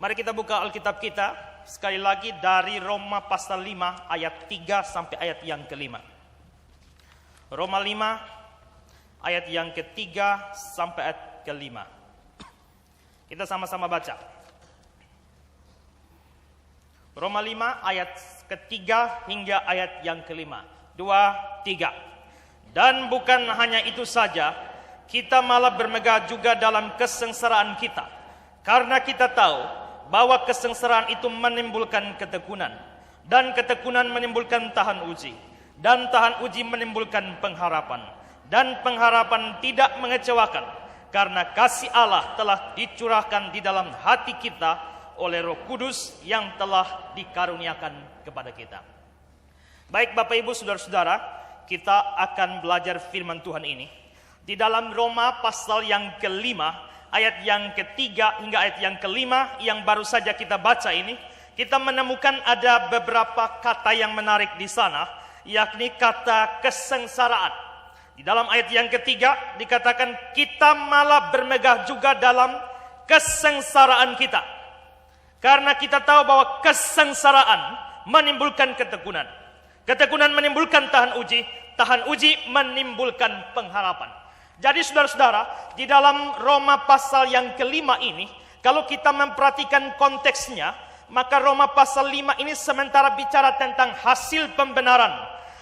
Mari kita buka Alkitab kita sekali lagi dari Roma pasal 5 ayat 3 sampai ayat yang ke-5. Roma 5 ayat yang ke-3 sampai ayat ke-5. Kita sama-sama baca. Roma 5 ayat ke-3 hingga ayat yang ke-5. 2, 3. Dan bukan hanya itu saja, kita malah bermegah juga dalam kesengsaraan kita. Karena kita tahu bahwa kesengsaraan itu menimbulkan ketekunan, dan ketekunan menimbulkan tahan uji, dan tahan uji menimbulkan pengharapan, dan pengharapan tidak mengecewakan, karena kasih Allah telah dicurahkan di dalam hati kita oleh Roh Kudus yang telah dikaruniakan kepada kita. Baik Bapak Ibu Saudara-saudara, kita akan belajar firman Tuhan ini di dalam Roma pasal yang ke-5 ayat yang ke-3 hingga ayat yang ke-5 yang baru saja kita baca ini. Kita menemukan ada beberapa kata yang menarik di sana, yakni kata kesengsaraan. Di dalam ayat yang ke-3 dikatakan kita malah bermegah juga dalam kesengsaraan kita. Karena kita tahu bahwa kesengsaraan menimbulkan ketekunan. Ketekunan menimbulkan tahan uji menimbulkan pengharapan. Jadi saudara-saudara, di dalam Roma pasal yang ke-5 ini, kalau kita memperhatikan konteksnya, maka Roma pasal 5 ini sementara bicara tentang hasil pembenaran.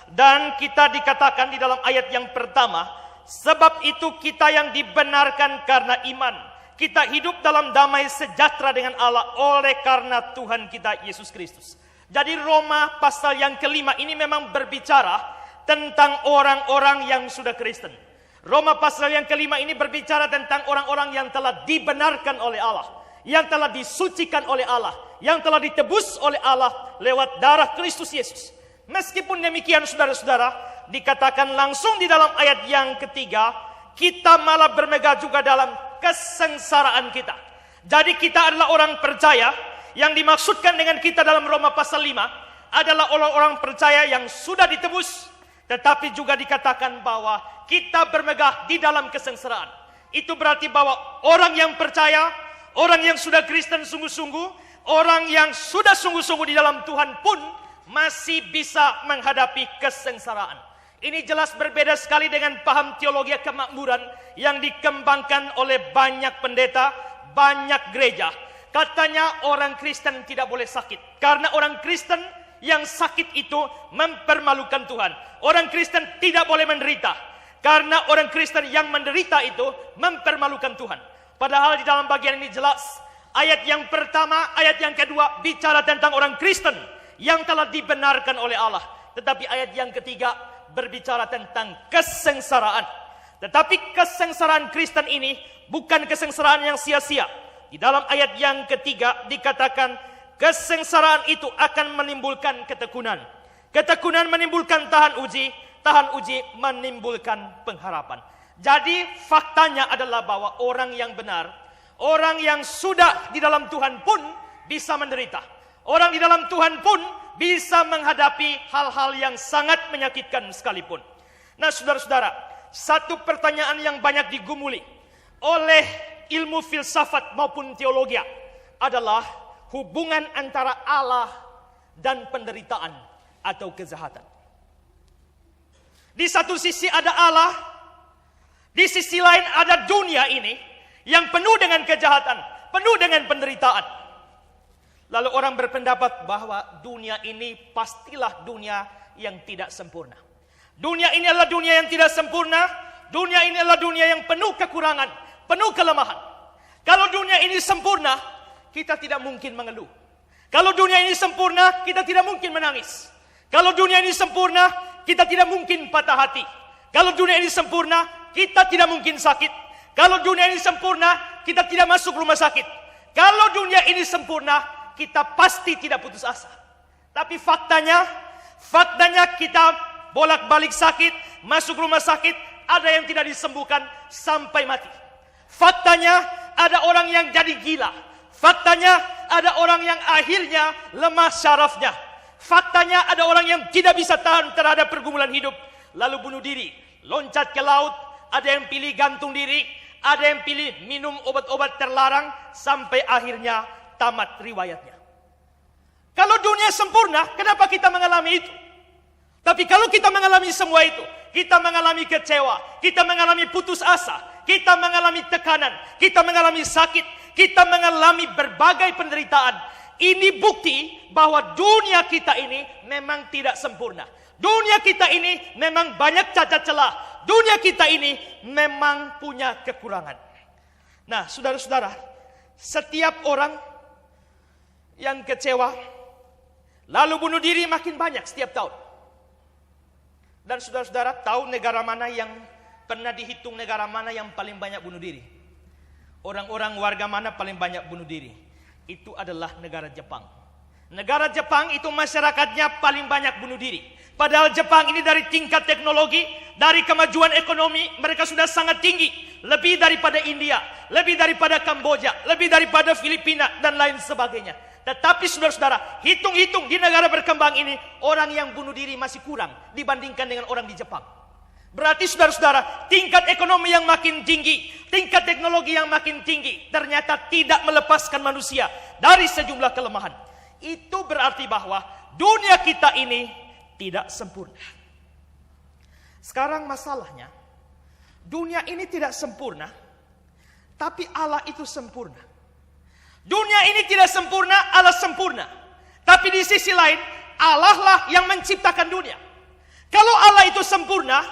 Dan kita dikatakan di dalam ayat yang pertama, sebab itu kita yang dibenarkan karena iman, kita hidup dalam damai sejahtera dengan Allah oleh karena Tuhan kita Yesus Kristus. Jadi Roma pasal yang ke-5 ini memang berbicara tentang orang-orang yang sudah Kristen. Roma pasal yang ke-5 ini berbicara tentang orang-orang yang telah dibenarkan oleh Allah, yang telah disucikan oleh Allah, yang telah ditebus oleh Allah lewat darah Kristus Yesus. Meskipun demikian saudara-saudara, dikatakan langsung di dalam ayat yang ketiga, kita malah bermegah juga dalam kesengsaraan kita. Jadi kita adalah orang percaya. Yang dimaksudkan dengan kita dalam Roma pasal 5 adalah orang-orang percaya yang sudah ditebus, tetapi juga dikatakan bahwa kita bermegah di dalam kesengsaraan. Itu berarti bahwa orang yang percaya, orang yang sudah Kristen sungguh-sungguh, orang yang sudah sungguh-sungguh di dalam Tuhan pun masih bisa menghadapi kesengsaraan. Ini jelas berbeda sekali dengan paham teologi kemakmuran yang dikembangkan oleh banyak pendeta, banyak gereja. Katanya orang Kristen tidak boleh sakit, karena orang Kristen yang sakit itu mempermalukan Tuhan. Orang Kristen tidak boleh menderita, karena orang Kristen yang menderita itu mempermalukan Tuhan. Padahal di dalam bagian ini jelas, ayat yang pertama, ayat yang kedua bicara tentang orang Kristen yang telah dibenarkan oleh Allah. Tetapi ayat yang ketiga berbicara tentang kesengsaraan. Tetapi kesengsaraan Kristen ini bukan kesengsaraan yang sia-sia. Di dalam ayat yang ketiga dikatakan kesengsaraan itu akan menimbulkan ketekunan. Ketekunan menimbulkan tahan uji menimbulkan pengharapan. Jadi faktanya adalah bahwa orang yang benar, orang yang sudah di dalam Tuhan pun bisa menderita. Orang di dalam Tuhan pun bisa menghadapi hal-hal yang sangat menyakitkan sekalipun. Nah saudara-saudara, satu pertanyaan yang banyak digumuli oleh ilmu filsafat maupun teologi adalah hubungan antara Allah dan penderitaan atau kejahatan. Di satu sisi ada Allah, di sisi lain ada dunia ini yang penuh dengan kejahatan, penuh dengan penderitaan. Lalu orang berpendapat bahwa dunia ini pastilah dunia yang tidak sempurna. Dunia ini adalah dunia yang tidak sempurna, dunia ini adalah dunia yang penuh kekurangan, penuh kelemahan. Kalau dunia ini sempurna, kita tidak mungkin mengeluh. Kalau dunia ini sempurna, kita tidak mungkin menangis. Kalau dunia ini sempurna, kita tidak mungkin patah hati. Kalau dunia ini sempurna, kita tidak mungkin sakit. Kalau dunia ini sempurna, kita tidak masuk rumah sakit. Kalau dunia ini sempurna, kita pasti tidak putus asa. Tapi faktanya kita bolak-balik sakit, masuk rumah sakit, ada yang tidak disembuhkan sampai mati. Faktanya ada orang yang jadi gila. Faktanya ada orang yang akhirnya lemah syarafnya. Faktanya ada orang yang tidak bisa tahan terhadap pergumulan hidup, lalu bunuh diri, loncat ke laut. Ada yang pilih gantung diri, ada yang pilih minum obat-obat terlarang, sampai akhirnya tamat riwayatnya. Kalau dunia sempurna, kenapa kita mengalami itu? Tapi kalau kita mengalami semua itu, kita mengalami kecewa, kita mengalami putus asa, kita mengalami tekanan, kita mengalami sakit, kita mengalami berbagai penderitaan. Ini bukti bahwa dunia kita ini memang tidak sempurna. Dunia kita ini memang banyak cacat celah. Dunia kita ini memang punya kekurangan. Nah, saudara-saudara, setiap orang yang kecewa lalu bunuh diri makin banyak setiap tahun. Dan saudara-saudara tahu negara mana yang pernah dihitung, negara mana yang paling banyak bunuh diri? Orang-orang warga mana paling banyak bunuh diri? Itu adalah negara Jepang. Negara Jepang itu masyarakatnya paling banyak bunuh diri. Padahal Jepang ini dari tingkat teknologi, dari kemajuan ekonomi, mereka sudah sangat tinggi. Lebih daripada India, lebih daripada Kamboja, lebih daripada Filipina, dan lain sebagainya. Tetapi saudara-saudara, hitung-hitung di negara berkembang ini, orang yang bunuh diri masih kurang dibandingkan dengan orang di Jepang. Berarti saudara-saudara, tingkat ekonomi yang makin tinggi, tingkat teknologi yang makin tinggi, ternyata tidak melepaskan manusia dari sejumlah kelemahan. Itu berarti bahwa dunia kita ini tidak sempurna. Sekarang masalahnya, dunia ini tidak sempurna, tapi Allah itu sempurna. Dunia ini tidak sempurna, Allah sempurna. Tapi di sisi lain, Allah lah yang menciptakan dunia. Kalau Allah itu sempurna,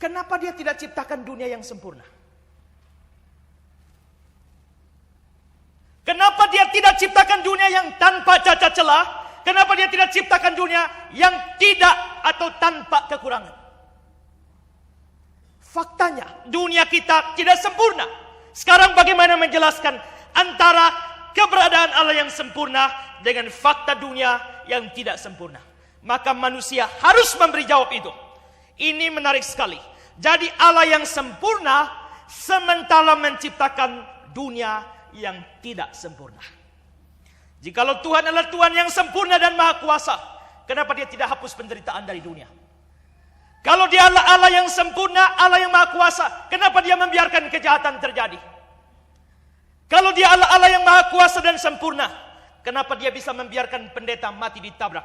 kenapa dia tidak ciptakan dunia yang sempurna? Kenapa dia tidak ciptakan dunia yang tanpa cacat celah? Kenapa dia tidak ciptakan dunia yang tidak atau tanpa kekurangan? Faktanya, dunia kita tidak sempurna. Sekarang bagaimana menjelaskan antara keberadaan Allah yang sempurna dengan fakta dunia yang tidak sempurna? Maka manusia harus memberi jawab itu. Ini menarik sekali. Jadi Allah yang sempurna sementara menciptakan dunia yang tidak sempurna. Jikalau Tuhan adalah Tuhan yang sempurna dan maha kuasa, kenapa dia tidak hapus penderitaan dari dunia? Kalau dia adalah Allah yang sempurna, Allah yang maha kuasa, kenapa dia membiarkan kejahatan terjadi? Kalau dia adalah Allah yang maha kuasa dan sempurna, kenapa dia bisa membiarkan pendeta mati ditabrak?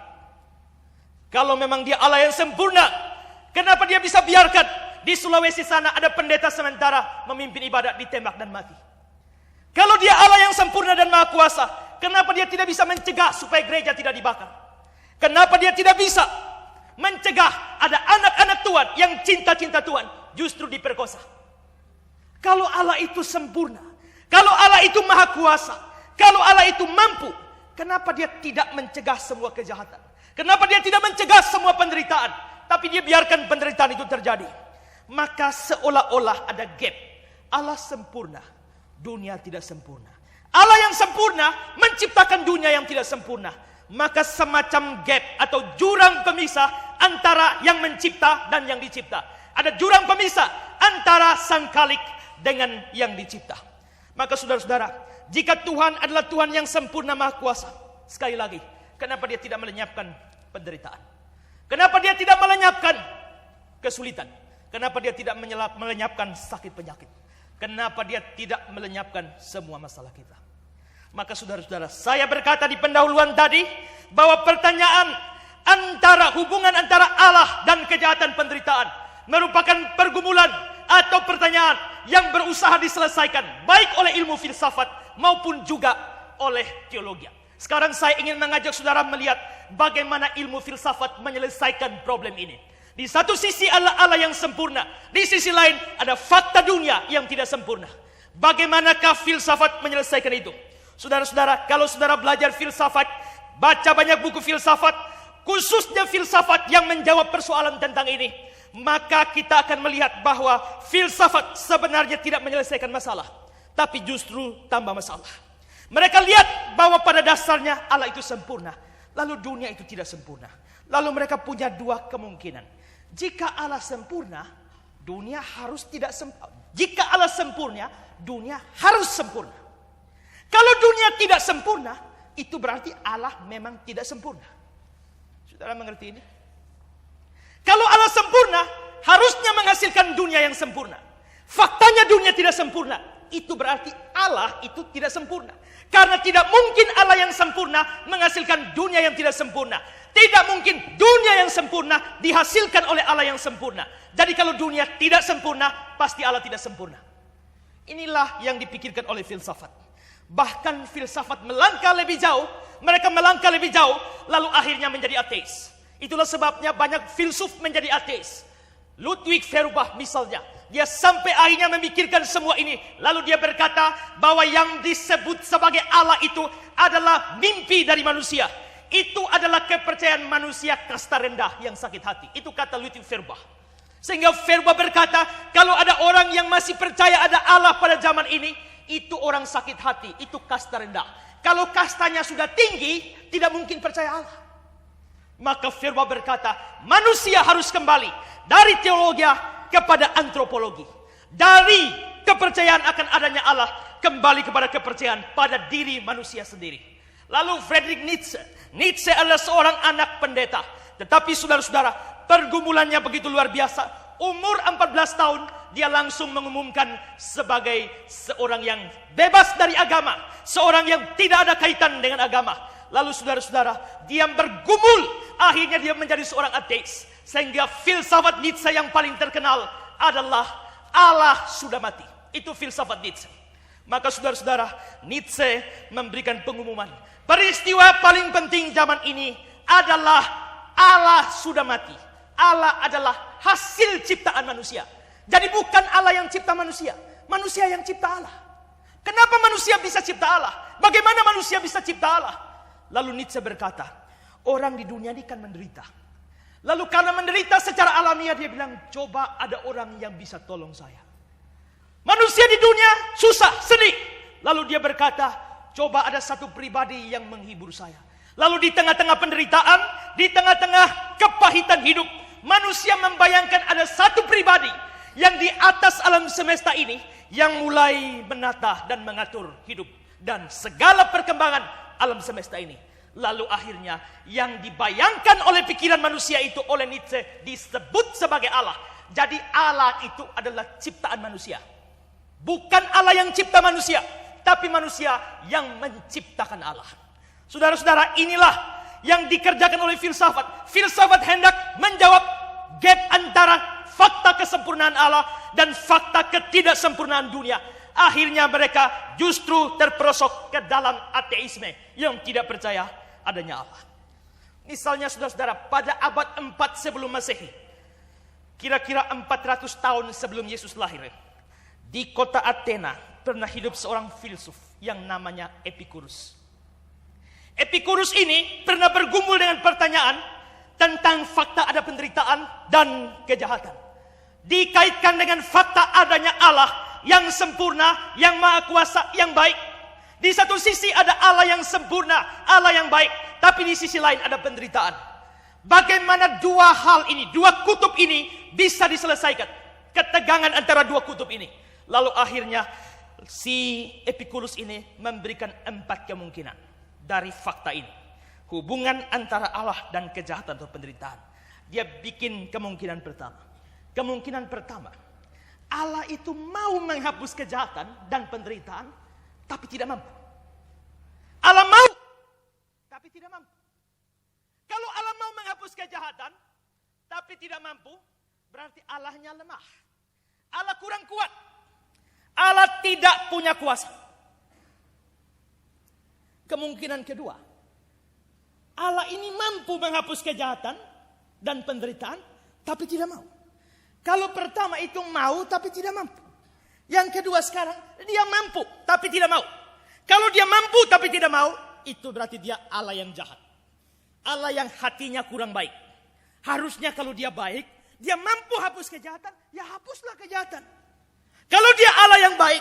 Kalau memang dia Allah yang sempurna, kenapa dia bisa biarkan di Sulawesi sana ada pendeta sementara memimpin ibadat ditembak dan mati? Kalau dia Allah yang sempurna dan maha kuasa, kenapa dia tidak bisa mencegah supaya gereja tidak dibakar? Kenapa dia tidak bisa mencegah ada anak-anak Tuhan yang cinta-cinta Tuhan justru diperkosa? Kalau Allah itu sempurna, kalau Allah itu maha kuasa, kalau Allah itu mampu, kenapa dia tidak mencegah semua kejahatan? Kenapa dia tidak mencegah semua penderitaan? Tapi dia biarkan penderitaan itu terjadi. Maka seolah-olah ada gap. Allah sempurna, dunia tidak sempurna. Allah yang sempurna menciptakan dunia yang tidak sempurna. Maka semacam gap atau jurang pemisah antara yang mencipta dan yang dicipta. Ada jurang pemisah antara sang Khalik dengan yang dicipta. Maka saudara-saudara, jika Tuhan adalah Tuhan yang sempurna maha kuasa, sekali lagi, kenapa dia tidak melenyapkan penderitaan? Kenapa dia tidak melenyapkan kesulitan? Kenapa dia tidak melenyapkan sakit penyakit? Kenapa dia tidak melenyapkan semua masalah kita? Maka saudara-saudara, saya berkata di pendahuluan tadi bahwa pertanyaan hubungan antara Allah dan kejahatan penderitaan merupakan pergumulan atau pertanyaan yang berusaha diselesaikan baik oleh ilmu filsafat maupun juga oleh teologi. Sekarang saya ingin mengajak saudara melihat bagaimana ilmu filsafat menyelesaikan problem ini. Di satu sisi Allah yang sempurna, di sisi lain ada fakta dunia yang tidak sempurna. Bagaimanakah filsafat menyelesaikan itu? Saudara-saudara, kalau saudara belajar filsafat, baca banyak buku filsafat, khususnya filsafat yang menjawab persoalan tentang ini, maka kita akan melihat bahwa filsafat sebenarnya tidak menyelesaikan masalah, tapi justru tambah masalah. Mereka lihat bahwa pada dasarnya Allah itu sempurna, lalu dunia itu tidak sempurna. Lalu mereka punya dua kemungkinan. Jika Allah sempurna, dunia harus tidak sempurna. Jika Allah sempurna, dunia harus sempurna. Kalau dunia tidak sempurna, itu berarti Allah memang tidak sempurna. Saudara mengerti ini? Kalau Allah sempurna, harusnya menghasilkan dunia yang sempurna. Faktanya dunia tidak sempurna. itu berarti Allah itu tidak sempurna. Karena tidak mungkin Allah yang sempurna menghasilkan dunia yang tidak sempurna. Tidak mungkin dunia yang sempurna dihasilkan oleh Allah yang sempurna. Jadi kalau dunia tidak sempurna, pasti Allah tidak sempurna. Inilah yang dipikirkan oleh filsafat. Bahkan filsafat melangkah lebih jauh. Mereka melangkah lebih jauh, lalu akhirnya menjadi ateis. Itulah sebabnya banyak filsuf menjadi ateis. Ludwig Feuerbach misalnya, dia sampai akhirnya memikirkan semua ini. Lalu dia berkata bahwa yang disebut sebagai Allah itu adalah mimpi dari manusia. Itu adalah kepercayaan manusia kasta rendah yang sakit hati. Itu kata Ludwig Feuerbach. Sehingga Feuerbach berkata, kalau ada orang yang masih percaya ada Allah pada zaman ini, itu orang sakit hati, itu kasta rendah. Kalau kastanya sudah tinggi, tidak mungkin percaya Allah. Maka Feuerbach berkata, manusia harus kembali dari teologi kepada antropologi. Dari kepercayaan akan adanya Allah, kembali kepada kepercayaan pada diri manusia sendiri. Lalu Friedrich Nietzsche. Nietzsche adalah seorang anak pendeta. Tetapi saudara-saudara, pergumulannya begitu luar biasa. Umur 14 tahun, dia langsung mengumumkan sebagai seorang yang bebas dari agama. Seorang yang tidak ada kaitan dengan agama. Lalu saudara-saudara, dia bergumul. Akhirnya dia menjadi seorang ateis. Sehingga filsafat Nietzsche yang paling terkenal adalah Allah sudah mati. Itu filsafat Nietzsche. Maka saudara-saudara, Nietzsche memberikan pengumuman. Peristiwa paling penting zaman ini adalah Allah sudah mati. Allah adalah hasil ciptaan manusia. Jadi bukan Allah yang cipta manusia. Manusia yang cipta Allah. Kenapa manusia bisa cipta Allah? Bagaimana manusia bisa cipta Allah? Lalu Nietzsche berkata, orang di dunia ini kan menderita. Lalu karena menderita secara alamiah, dia bilang, coba ada orang yang bisa tolong saya. Manusia di dunia susah, sedih. Lalu dia berkata, coba ada satu pribadi yang menghibur saya. Lalu di tengah-tengah penderitaan, di tengah-tengah kepahitan hidup, manusia membayangkan ada satu pribadi yang di atas alam semesta ini yang mulai menata dan mengatur hidup dan segala perkembangan alam semesta ini. Lalu akhirnya yang dibayangkan oleh pikiran manusia itu oleh Nietzsche disebut sebagai Allah. Jadi Allah itu adalah ciptaan manusia. Bukan Allah yang cipta manusia, tapi manusia yang menciptakan Allah. Saudara-saudara, inilah yang dikerjakan oleh filsafat. Filsafat hendak menjawab gap antara fakta kesempurnaan Allah dan fakta ketidaksempurnaan dunia. Akhirnya mereka justru terperosok ke dalam ateisme yang tidak percaya adanya Allah. Misalnya saudara-saudara, pada abad 4 sebelum Masehi, kira-kira 400 tahun sebelum Yesus lahir, di kota Athena pernah hidup seorang filsuf yang namanya Epicurus. Epicurus ini pernah bergumul dengan pertanyaan tentang fakta ada penderitaan dan kejahatan. Dikaitkan dengan fakta adanya Allah yang sempurna, yang maha kuasa, yang baik. Di satu sisi ada Allah yang sempurna, Allah yang baik. Tapi di sisi lain ada penderitaan. Bagaimana dua hal ini, dua kutub ini bisa diselesaikan? Ketegangan antara dua kutub ini. Lalu akhirnya si Epicurus ini memberikan 4 kemungkinan dari fakta ini. Hubungan antara Allah dan kejahatan atau penderitaan. Dia bikin kemungkinan pertama. Kemungkinan pertama, Allah itu mau menghapus kejahatan dan penderitaan, tapi tidak mampu. Allah mau, tapi tidak mampu. Kalau Allah mau menghapus kejahatan, tapi tidak mampu, berarti Allahnya lemah. Allah kurang kuat. Allah tidak punya kuasa. Kemungkinan kedua, Allah ini mampu menghapus kejahatan dan penderitaan, tapi tidak mau. Kalau pertama itu mau, tapi tidak mampu. Yang kedua sekarang, dia mampu, tapi tidak mau. Kalau dia mampu, tapi tidak mau, itu berarti dia Allah yang jahat. Allah yang hatinya kurang baik. Harusnya kalau dia baik, dia mampu hapus kejahatan, ya hapuslah kejahatan. Kalau dia Allah yang baik,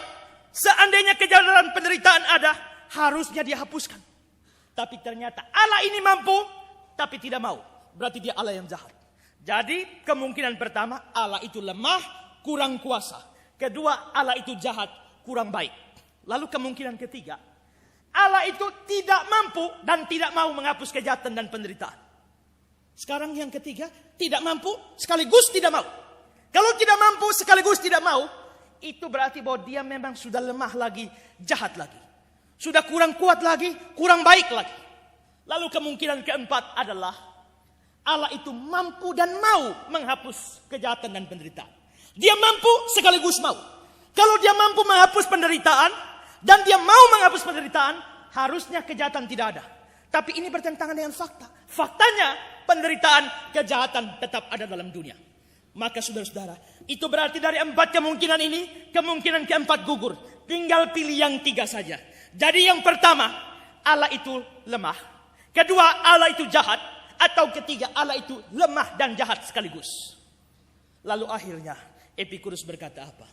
seandainya kejahatan dan penderitaan ada, harusnya dia hapuskan. Tapi ternyata Allah ini mampu, tapi tidak mau. Berarti dia Allah yang jahat. Jadi kemungkinan pertama, Allah itu lemah, kurang kuasa. Kedua, Allah itu jahat, kurang baik. Lalu kemungkinan ketiga, Allah itu tidak mampu dan tidak mau menghapus kejahatan dan penderitaan. Sekarang yang ketiga, tidak mampu sekaligus tidak mau. Kalau tidak mampu sekaligus tidak mau, itu berarti bahwa dia memang sudah lemah lagi, jahat lagi. Sudah kurang kuat lagi, kurang baik lagi. Lalu kemungkinan keempat adalah Allah itu mampu dan mau menghapus kejahatan dan penderitaan. Dia mampu sekaligus mau. Kalau dia mampu menghapus penderitaan dan dia mau menghapus penderitaan, harusnya kejahatan tidak ada. Tapi ini bertentangan dengan fakta. Faktanya penderitaan, kejahatan tetap ada dalam dunia. Maka saudara-saudara, itu berarti dari 4 kemungkinan ini, kemungkinan keempat gugur. Tinggal pilih yang 3 saja. Jadi yang pertama, Allah itu lemah. Kedua, Allah itu jahat. Atau ketiga, Allah itu lemah dan jahat sekaligus. Lalu akhirnya Epikurus berkata apa?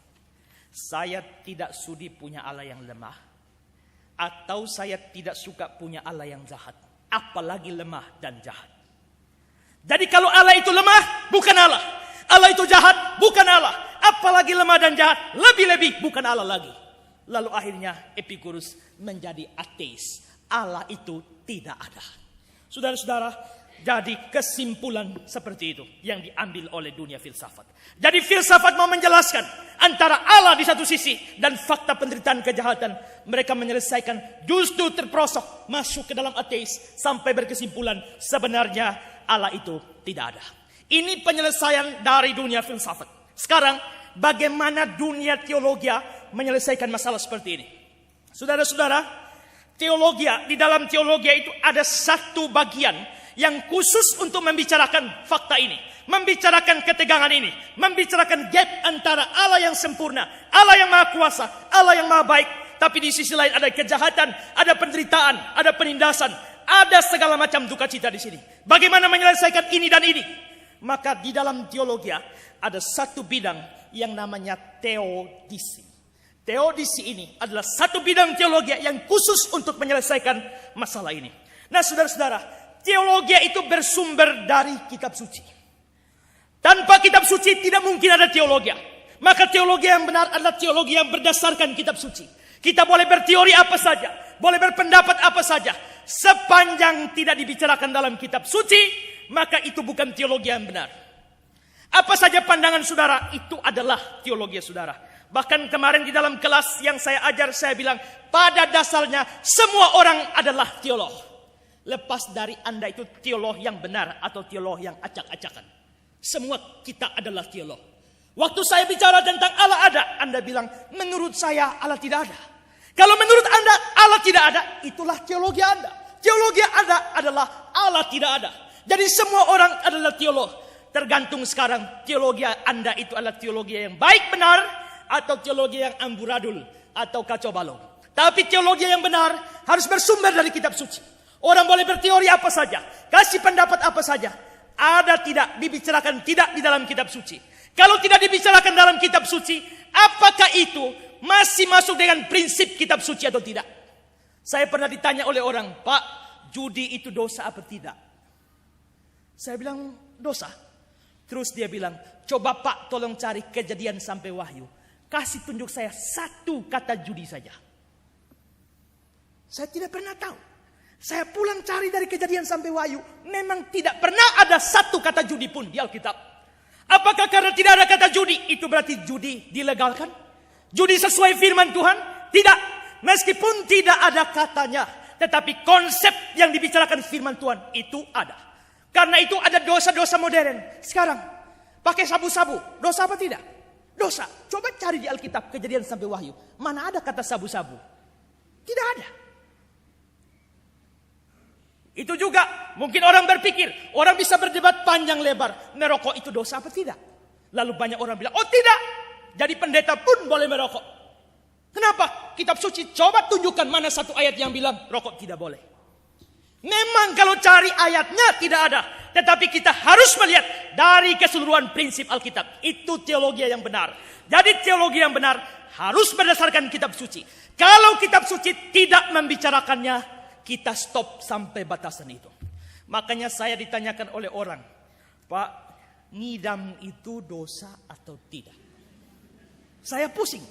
Saya tidak sudi punya Allah yang lemah, atau saya tidak suka punya Allah yang jahat, apalagi lemah dan jahat. Jadi kalau Allah itu lemah, bukan Allah. Allah itu jahat, bukan Allah. Apalagi lemah dan jahat, lebih-lebih bukan Allah lagi. Lalu akhirnya Epikurus menjadi ateis. Allah itu tidak ada. Saudara-saudara, jadi kesimpulan seperti itu yang diambil oleh dunia filsafat. Jadi filsafat mau menjelaskan antara Allah di satu sisi dan fakta penderitaan kejahatan. Mereka menyelesaikan justru terperosok masuk ke dalam ateis sampai berkesimpulan sebenarnya Allah itu tidak ada. Ini penyelesaian dari dunia filsafat. Sekarang bagaimana dunia teologi menyelesaikan masalah seperti ini? Saudara-saudara, di dalam teologi itu ada satu bagian yang khusus untuk membicarakan fakta ini, membicarakan ketegangan ini, membicarakan gap antara Allah yang sempurna, Allah yang maha kuasa, Allah yang maha baik, tapi di sisi lain ada kejahatan, ada penderitaan, ada penindasan, ada segala macam duka cita di sini. Bagaimana menyelesaikan ini dan ini? Maka di dalam teologi ada satu bidang yang namanya teodisi. Teodisi ini adalah satu bidang teologi yang khusus untuk menyelesaikan masalah ini. Nah, saudara-saudara, teologi itu bersumber dari kitab suci. Tanpa kitab suci tidak mungkin ada teologi. Maka teologi yang benar adalah teologi yang berdasarkan kitab suci. Kita boleh berteori apa saja, boleh berpendapat apa saja, sepanjang tidak dibicarakan dalam kitab suci, maka itu bukan teologi yang benar. Apa saja pandangan saudara, itu adalah teologi saudara. Bahkan kemarin di dalam kelas yang saya ajar, saya bilang, pada dasarnya semua orang adalah teolog. Lepas dari Anda itu teolog yang benar atau teolog yang acak-acakan. Semua kita adalah teolog. Waktu saya bicara tentang Allah ada, Anda bilang, menurut saya Allah tidak ada. Kalau menurut Anda Allah tidak ada, itulah teologi Anda. Teologi Anda adalah Allah tidak ada. Jadi semua orang adalah teolog. Tergantung sekarang teologi Anda itu adalah teologi yang baik benar atau teologi yang amburadul atau kacau balau. Tapi teologi yang benar harus bersumber dari kitab suci. Orang boleh berteori apa saja, kasih pendapat apa saja. Ada tidak dibicarakan tidak di dalam kitab suci. Kalau tidak dibicarakan dalam kitab suci, apakah itu masih masuk dengan prinsip kitab suci atau tidak? Saya pernah ditanya oleh orang, Pak, judi itu dosa apa tidak? Saya bilang dosa. Terus dia bilang, coba Pak tolong cari Kejadian sampai Wahyu. Kasih tunjuk saya satu kata judi saja. Saya tidak pernah tahu. Saya pulang cari dari Kejadian sampai Wahyu. Memang tidak pernah ada satu kata judi pun di Alkitab. Apakah karena tidak ada kata judi, itu berarti judi dilegalkan? Judi sesuai firman Tuhan? Tidak. Meskipun tidak ada katanya, tetapi konsep yang dibicarakan firman Tuhan itu ada. Karena itu ada dosa-dosa modern. Sekarang, pakai sabu-sabu. Dosa apa tidak? Dosa. Coba cari di Alkitab Kejadian sampai Wahyu. Mana ada kata sabu-sabu? Tidak ada. Itu juga mungkin orang berpikir, orang bisa berdebat panjang lebar, merokok itu dosa apa tidak? Lalu banyak orang bilang, oh tidak. Jadi pendeta pun boleh merokok. Kenapa? Kitab suci coba tunjukkan mana satu ayat yang bilang rokok tidak boleh. Memang kalau cari ayatnya tidak ada. Tetapi kita harus melihat dari keseluruhan prinsip Alkitab. Itu teologi yang benar. Jadi teologi yang benar harus berdasarkan kitab suci. Kalau kitab suci tidak membicarakannya, kita stop sampai batasan itu. Makanya saya ditanyakan oleh orang, Pak, ngidam itu dosa atau tidak? Saya pusing.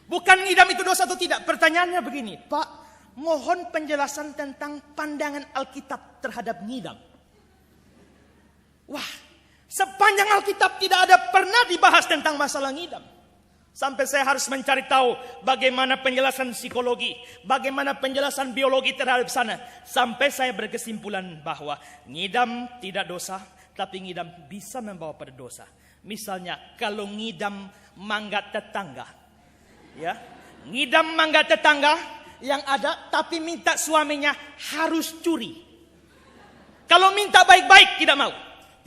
Bukan ngidam itu dosa atau tidak. Pertanyaannya begini, Pak, mohon penjelasan tentang pandangan Alkitab terhadap ngidam. Wah, sepanjang Alkitab tidak ada pernah dibahas tentang masalah ngidam. Sampai saya harus mencari tahu bagaimana penjelasan psikologi, bagaimana penjelasan biologi terhadap sana. Sampai saya berkesimpulan bahwa ngidam tidak dosa, tapi ngidam bisa membawa pada dosa. Misalnya kalau ngidam mangga tetangga, ya, ngidam mangga tetangga yang ada, tapi minta suaminya harus curi. Kalau minta baik-baik tidak mau.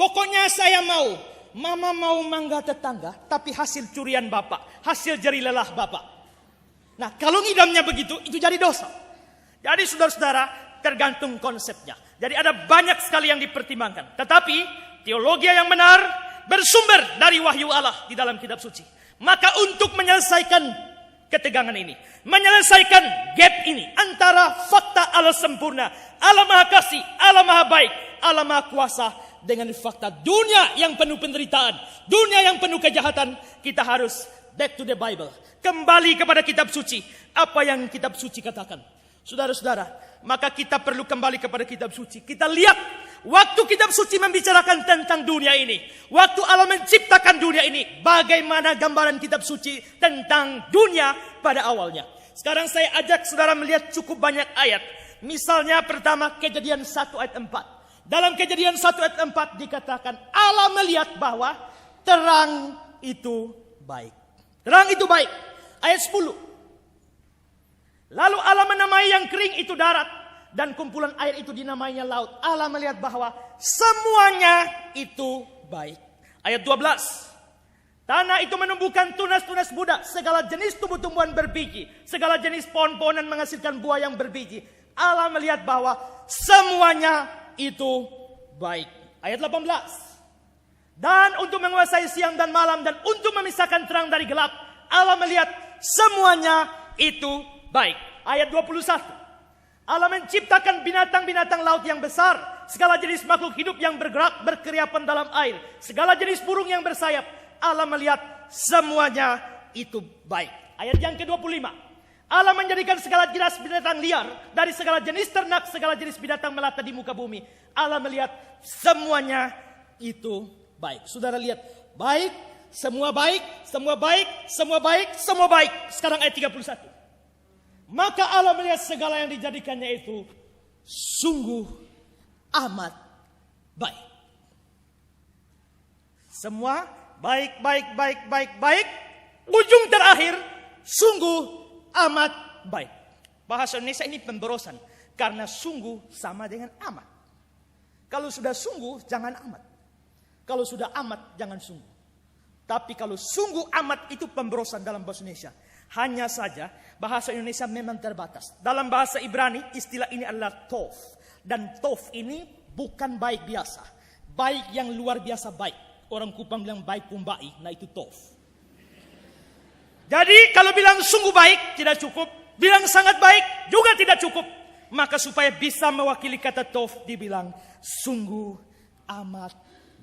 Pokoknya saya mau. Mama mau mangga tetangga, tapi hasil curian bapak, hasil jeri lelah bapak. Nah, kalau ngidamnya begitu, itu jadi dosa. Jadi saudara-saudara, tergantung konsepnya. Jadi ada banyak sekali yang dipertimbangkan. Tetapi, teologi yang benar bersumber dari wahyu Allah di dalam kitab suci. Maka untuk menyelesaikan ketegangan ini, menyelesaikan gap ini antara fakta Allah sempurna, Allah Maha Kasih, Allah Maha Baik, Allah Maha Kuasa, dengan fakta dunia yang penuh penderitaan, dunia yang penuh kejahatan, kita harus back to the Bible. Kembali kepada kitab suci. Apa yang kitab suci katakan? Saudara-saudara, maka kita perlu kembali kepada kitab suci. Kita lihat waktu kitab suci membicarakan tentang dunia ini, waktu Allah menciptakan dunia ini, bagaimana gambaran kitab suci tentang dunia pada awalnya. Sekarang saya ajak saudara melihat cukup banyak ayat. Misalnya pertama Kejadian 1 ayat 4. Dalam Kejadian 1 ayat 4 dikatakan Allah melihat bahwa terang itu baik. Terang itu baik. Ayat 10. Lalu Allah menamai yang kering itu darat, dan kumpulan air itu dinamainya laut. Allah melihat bahwa semuanya itu baik. Ayat 12. Tanah itu menumbuhkan tunas-tunas muda, segala jenis tumbuh-tumbuhan berbiji, segala jenis pohon-pohonan menghasilkan buah yang berbiji. Allah melihat bahwa semuanya itu baik. Ayat 18. Dan untuk menguasai siang dan malam dan untuk memisahkan terang dari gelap, Allah melihat semuanya itu baik. Ayat 21. Allah menciptakan binatang-binatang laut yang besar, segala jenis makhluk hidup yang bergerak, berkeriapan dalam air, segala jenis burung yang bersayap. Allah melihat semuanya itu baik. Ayat yang ke-25. Allah menjadikan segala jenis binatang liar, dari segala jenis ternak, segala jenis binatang melata di muka bumi. Allah melihat semuanya itu baik. Saudara lihat, baik, semua baik, semua baik, semua baik, semua baik. Sekarang ayat 31. Maka Allah melihat segala yang dijadikannya itu sungguh amat baik. Semua baik, baik, baik, baik, baik. Ujung terakhir, sungguh amat baik. Bahasa Indonesia ini pemborosan. Karena sungguh sama dengan amat. Kalau sudah sungguh, jangan amat. Kalau sudah amat, jangan sungguh. Tapi kalau sungguh amat itu pemborosan dalam bahasa Indonesia. Hanya saja bahasa Indonesia memang terbatas. Dalam bahasa Ibrani, istilah ini adalah tov. Dan tov ini bukan baik biasa. Baik yang luar biasa baik. Orang Kupang bilang baik pumbai, nah itu tov. Jadi kalau bilang sungguh baik tidak cukup, bilang sangat baik juga tidak cukup. Maka supaya bisa mewakili kata tov dibilang sungguh amat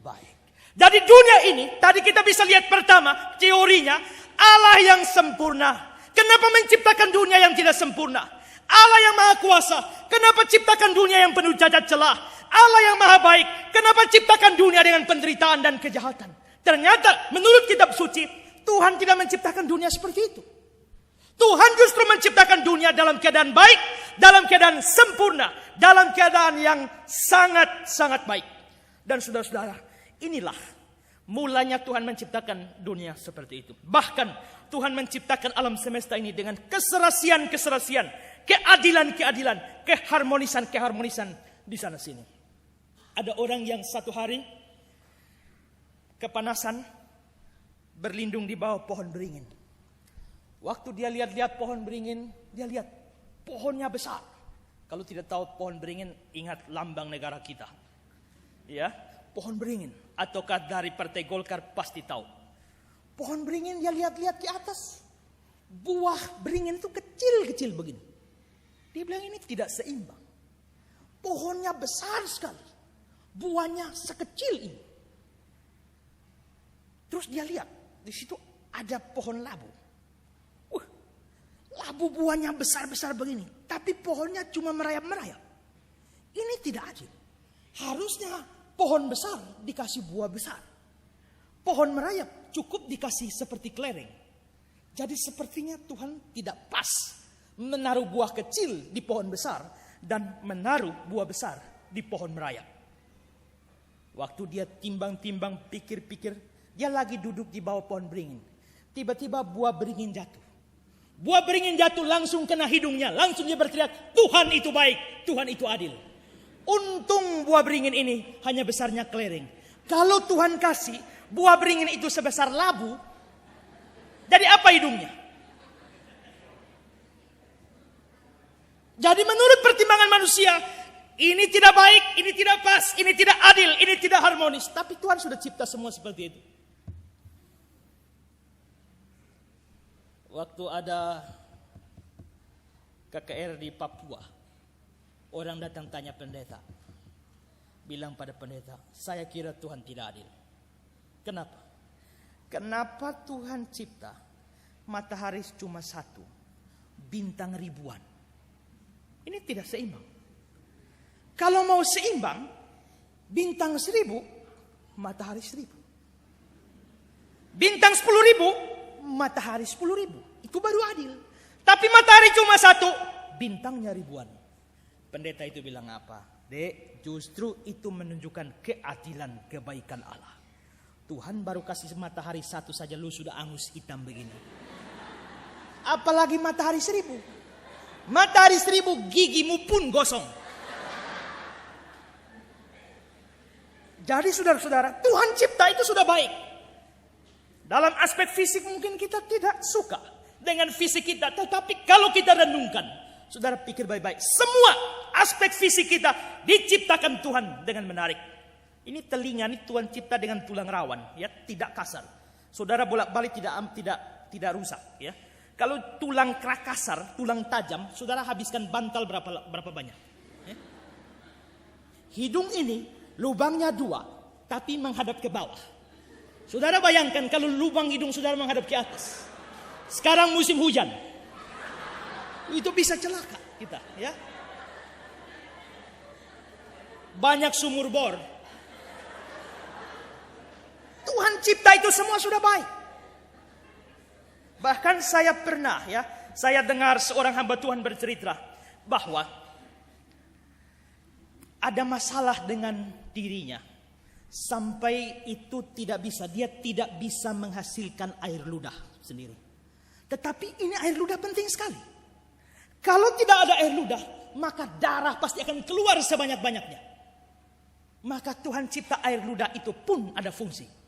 baik. Jadi dunia ini tadi kita bisa lihat pertama teorinya Allah yang sempurna. Kenapa menciptakan dunia yang tidak sempurna? Allah yang maha kuasa. Kenapa ciptakan dunia yang penuh cacat celah? Allah yang maha baik. Kenapa ciptakan dunia dengan penderitaan dan kejahatan? Ternyata menurut kitab suci Tuhan tidak menciptakan dunia seperti itu. Tuhan justru menciptakan dunia dalam keadaan baik, dalam keadaan sempurna, dalam keadaan yang sangat-sangat baik. Dan saudara-saudara, inilah mulanya Tuhan menciptakan dunia seperti itu. Bahkan Tuhan menciptakan alam semesta ini dengan keserasian-keserasian, keadilan-keadilan, keharmonisan-keharmonisan di sana sini. Ada orang yang satu hari kepanasan, berlindung di bawah pohon beringin. Waktu dia lihat-lihat pohon beringin, dia lihat pohonnya besar. Kalau tidak tahu pohon beringin, ingat lambang negara kita. Ya, pohon beringin. Ataukah dari Partai Golkar pasti tahu. Pohon beringin dia lihat-lihat ke atas. Buah beringin itu kecil-kecil begini. Dia bilang ini tidak seimbang. Pohonnya besar sekali. Buahnya sekecil ini. Terus dia lihat, di situ ada pohon labu. Labu buahnya besar-besar begini. Tapi pohonnya cuma merayap-merayap. Ini tidak adil. Harusnya pohon besar dikasih buah besar. Pohon merayap cukup dikasih seperti kelereng. Jadi sepertinya Tuhan tidak pas menaruh buah kecil di pohon besar dan menaruh buah besar di pohon merayap. Waktu dia timbang-timbang, pikir-pikir, dia lagi duduk di bawah pohon beringin. Tiba-tiba buah beringin jatuh. Buah beringin jatuh langsung kena hidungnya. Langsung dia berteriak, Tuhan itu baik, Tuhan itu adil. Untung buah beringin ini hanya besarnya kelereng. Kalau Tuhan kasih buah beringin itu sebesar labu, jadi apa hidungnya? Jadi menurut pertimbangan manusia, ini tidak baik, ini tidak pas, ini tidak adil, ini tidak harmonis. Tapi Tuhan sudah cipta semua seperti itu. Waktu ada KKR di Papua, orang datang tanya pendeta. Bilang pada pendeta, saya kira Tuhan tidak adil. Kenapa? Kenapa Tuhan cipta matahari cuma satu, bintang ribuan? Ini tidak seimbang. Kalau mau seimbang, bintang 1000, matahari 1000. Bintang 10.000, matahari 10.000. Itu baru adil. Tapi matahari cuma satu, bintangnya ribuan. Pendeta itu bilang apa? Dek, justru itu menunjukkan keadilan, kebaikan Allah. Tuhan baru kasih matahari satu saja, lu sudah angus hitam begini. Apalagi matahari 1000. Matahari 1000, gigimu pun gosong. Jadi saudara-saudara, Tuhan cipta itu sudah baik. Dalam aspek fisik mungkin kita tidak suka dengan fisik kita. Tetapi kalau kita renungkan, saudara pikir baik-baik. Semua aspek fisik kita diciptakan Tuhan dengan menarik. Ini telinga, ini Tuhan cipta dengan tulang rawan, ya, tidak kasar. Saudara bolak-balik tidak rusak, ya. Kalau tulang kasar, tulang tajam, saudara habiskan bantal berapa banyak. Ya. Hidung ini lubangnya 2, tapi menghadap ke bawah. Saudara bayangkan kalau lubang hidung saudara menghadap ke atas. Sekarang musim hujan, itu bisa celaka kita, ya. Banyak sumur bor. Tuhan cipta itu semua sudah baik. Bahkan saya dengar seorang hamba Tuhan bercerita bahwa ada masalah dengan dirinya. Sampai itu dia tidak bisa menghasilkan air ludah sendiri. Tetapi ini air ludah penting sekali. Kalau tidak ada air ludah, maka darah pasti akan keluar sebanyak-banyaknya. Maka Tuhan cipta air ludah itu pun ada fungsi.